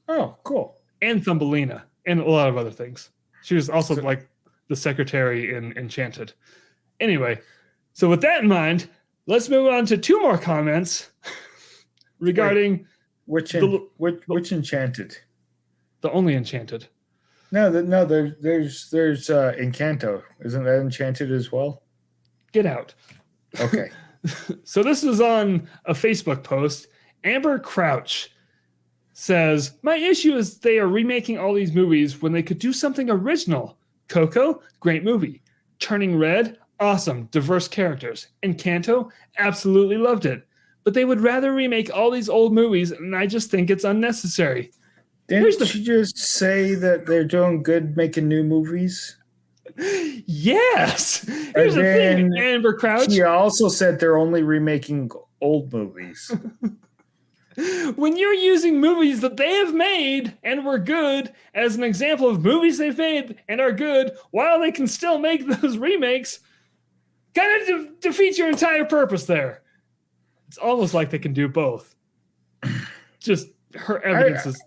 Oh, cool. And Thumbelina. And a lot of other things. She was also like the secretary in Enchanted. Anyway, so with that in mind, let's move on to 2 more comments regarding... Which Enchanted? The only Enchanted. No. There's Encanto. Isn't that Enchanted as well? Get out. Okay. So this is on a Facebook post. Amber Crouch says, my issue is they are remaking all these movies when they could do something original. Coco, great movie. Turning Red, awesome, diverse characters. Encanto, absolutely loved it. But they would rather remake all these old movies, and I just think it's unnecessary. Didn't she just say that they're doing good making new movies? Yes. Here's the thing, Amber Crouch. She also said they're only remaking old movies. When you're using movies that they have made and were good as an example of movies they've made and are good, while they can still make those remakes, kind of defeats your entire purpose there. It's almost like they can do both. Just her evidence is.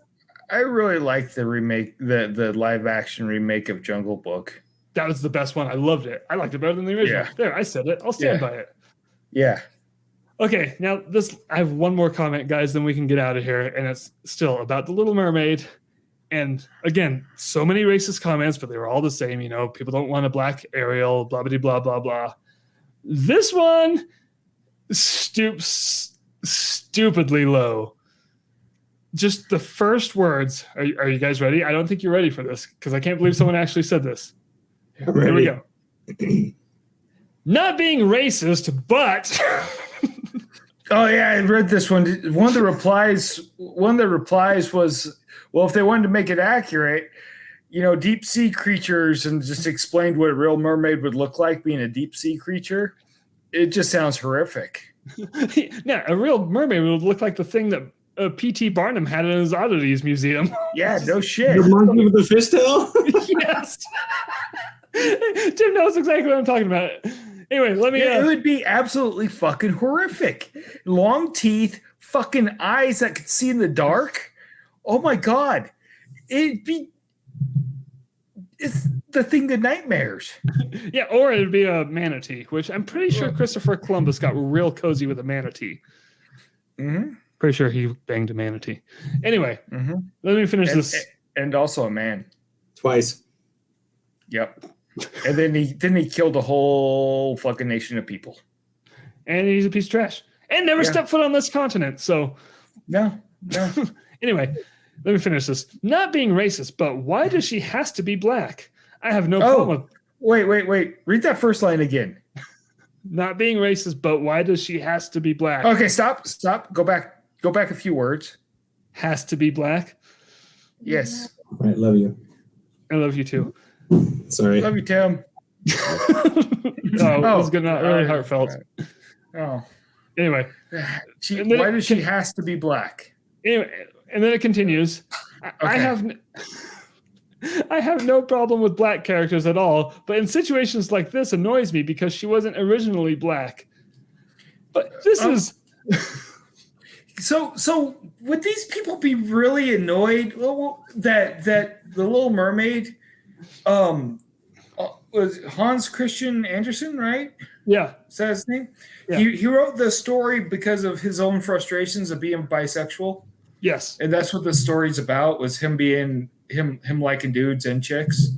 I really like the remake, the live action remake of Jungle Book. That was the best one. I loved it. I liked it better than the original. Yeah. There, I said it. I'll stand by it. Yeah. Okay, now I have one more comment, guys, then we can get out of here, and it's still about The Little Mermaid. And again, so many racist comments, but they were all the same. People don't want a black Ariel, blah blah blah blah blah. This one stoops stupidly low. Just the first words. Are you guys ready? I don't think you're ready for this because I can't believe someone actually said this. Here we go. Not being racist, but oh yeah, I read this one. One of the replies was, well, if they wanted to make it accurate, deep sea creatures, and just explained what a real mermaid would look like being a deep sea creature. It just sounds horrific. Yeah, a real mermaid would look like the thing that P.T. Barnum had in his oddities museum. Yeah, no shit. The monkey with the fishtail? Yes. Tim knows exactly what I'm talking about. Anyway, let me... it would be absolutely fucking horrific. Long teeth, fucking eyes that could see in the dark. Oh my God. It's the thing of nightmares. Yeah, or it'd be a manatee, which I'm pretty sure Christopher Columbus got real cozy with a manatee. Mm-hmm. Pretty sure he banged a manatee. Anyway, let me finish this. And also a man. Twice. Yep. And then he killed a whole fucking nation of people. And he's a piece of trash. And never stepped foot on this continent. So no. Anyway, let me finish this. Not being racist, but why does she has to be black? I have no problem with... Wait. Read that first line again. Not being racist, but why does she has to be black? Okay, stop. Go back a few words. Has to be black? Yes. All right, love you. I love you too. Sorry. Love you, Tim. It was good, not really heartfelt. Oh. Anyway. Why does she has to be black? Anyway, and then it continues. Okay. I have... I have no problem with black characters at all, but in situations like this annoys me because she wasn't originally black. But this is so would these people be really annoyed that the Little Mermaid was Hans Christian Andersen, right? Yeah. Is that his name? Yeah. He wrote the story because of his own frustrations of being bisexual. Yes. And that's what the story's about, was him being him liking dudes and chicks.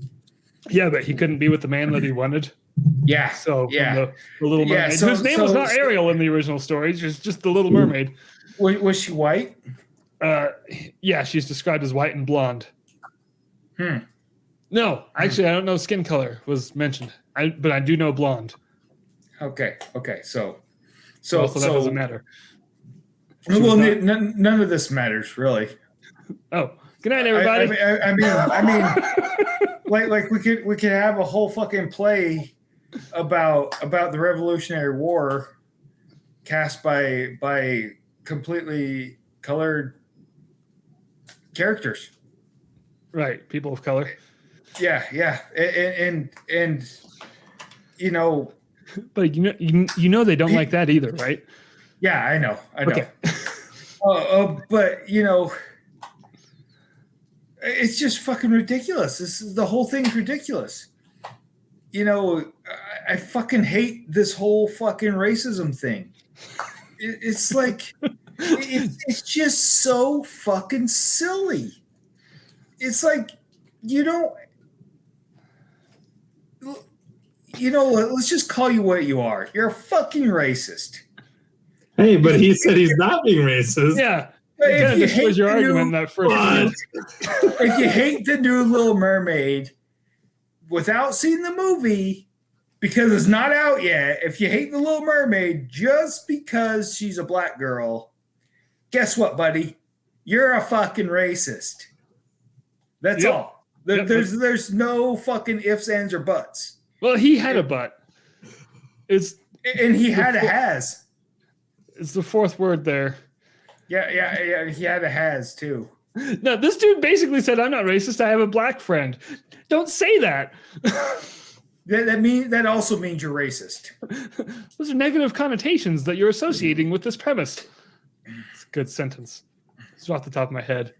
Yeah, but he couldn't be with the man that he wanted. Yeah. So yeah. The Little Mermaid, whose name was not Ariel in the original story, just the Little Mermaid. Was she white? Yeah, she's described as white and blonde. No, actually, I don't know skin color was mentioned. But I do know blonde. Okay. So that doesn't matter. Well, none of this matters, really. Oh, good night, everybody. I mean, like we could have a whole fucking play about the Revolutionary War, cast by completely colored characters. Right, people of color. Yeah, and you know. But you know they don't like that either, right? Yeah, I know. Okay. But you know, it's just fucking ridiculous. The whole thing's ridiculous. You know, I fucking hate this whole fucking racism thing. It's like it's just so fucking silly. It's like let's just call you what you are. You're a fucking racist. Hey, but he said he's not being racist. Yeah. If you hate your argument in that first if you hate the new Little Mermaid without seeing the movie, because it's not out yet, if you hate the Little Mermaid just because she's a black girl, guess what, buddy? You're a fucking racist. That's all. There's no fucking ifs, ands, or buts. Well, he had a butt. And he had a has. It's the fourth word there. Yeah. He had a has too. No, this dude basically said, "I'm not racist. I have a black friend." Don't say that. That also means you're racist. Those are negative connotations that you're associating with this premise. It's a good sentence. It's off the top of my head.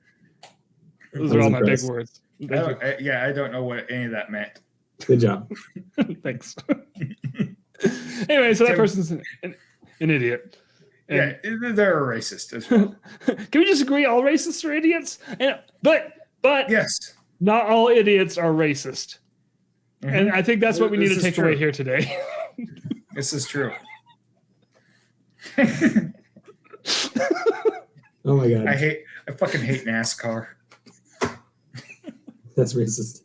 Those are all my big words. I don't know what any of that meant. Good job. Thanks. Anyway, so that person's an idiot. And they're a racist as well. Can we just agree all racists are idiots? But yes, not all idiots are racist. Mm-hmm. And I think that's what we need to take away here today. This is true. Oh my god. I fucking hate NASCAR. That's racist.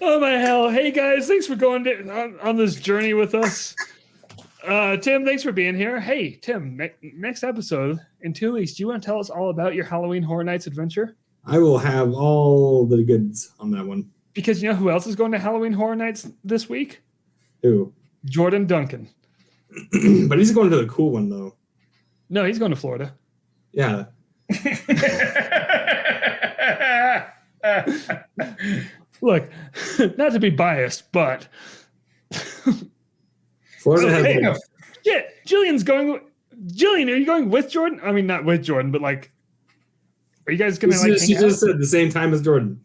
Oh my hell. Hey guys, thanks for going on this journey with us. Tim, thanks for being here. Hey, Tim, next episode in 2 weeks, do you want to tell us all about your Halloween Horror Nights adventure? I will have all the goods on that one. Because you know who else is going to Halloween Horror Nights this week? Who? Jordan Duncan. But he's going to the cool one, though. No, he's going to Florida. Yeah. Look, not to be biased, but Florida has yeah, Jillian's going. Jillian, are you going with Jordan? I mean, not with Jordan, but like, are you guys gonna like? She just said the same time as Jordan.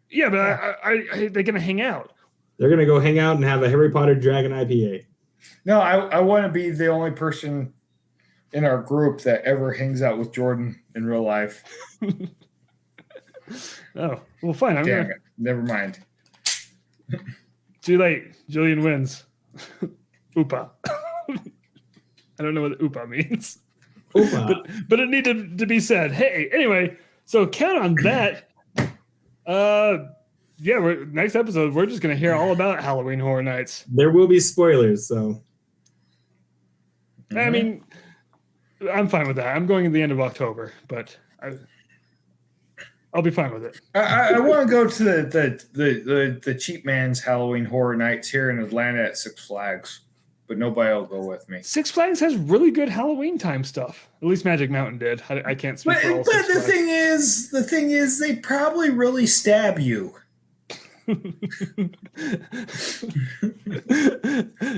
Yeah, but are they gonna hang out? They're gonna go hang out and have a Harry Potter Dragon IPA. No, I want to be the only person in our group that ever hangs out with Jordan in real life. Oh, well, fine. Damn it. Never mind. Too late. Jillian wins. Oopa. I don't know what oopa means. Oopa. But it needed to be said. Hey, anyway, so count on that. Yeah, next episode, we're just going to hear all about Halloween Horror Nights. There will be spoilers, so. I mean, I'm fine with that. I'm going at the end of October, but I'll be fine with it. I want to go to the cheap man's Halloween Horror Nights here in Atlanta at Six Flags, but nobody will go with me. Six Flags has really good Halloween time stuff. At least Magic Mountain did. I can't speak for all But Six the Flags. thing is, they probably really stab you.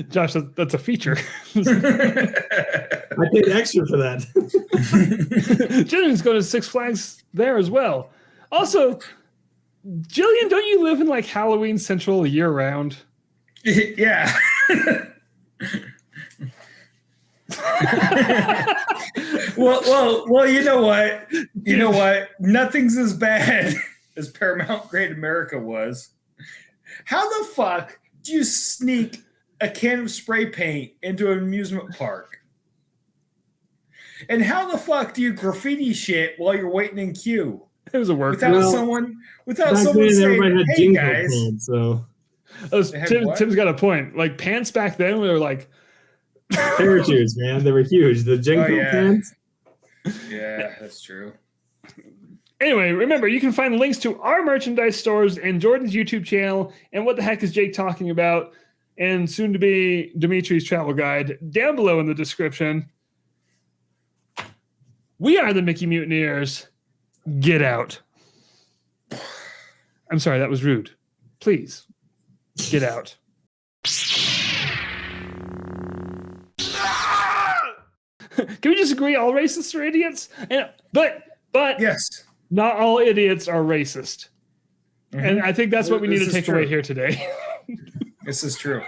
Josh, that's a feature. I paid extra for that. Jillian's going to Six Flags there as well. Also, Jillian, don't you live in like Halloween Central year round? Yeah. well, you know what? You know what? Nothing's as bad as Paramount Great America was. How the fuck do you sneak a can of spray paint into an amusement park? And how the fuck do you graffiti shit while you're waiting in queue? It was a work. Without someone saying, hey guys. Pants, so. Tim's got a point. Like pants back then, we were like parachutes, man. They were huge. The Jinko pants. Yeah, that's true. Anyway, remember, you can find links to our merchandise stores and Jordan's YouTube channel and What the Heck is Jake Talking About and soon to be Dimitri's travel guide down below in the description. We are the Mickey Mutineers. Get out. I'm sorry, that was rude. Please, get out. Can we just agree all racists are idiots? But yes. Not all idiots are racist. Mm-hmm. And I think that's what we need to take away here today. This is true.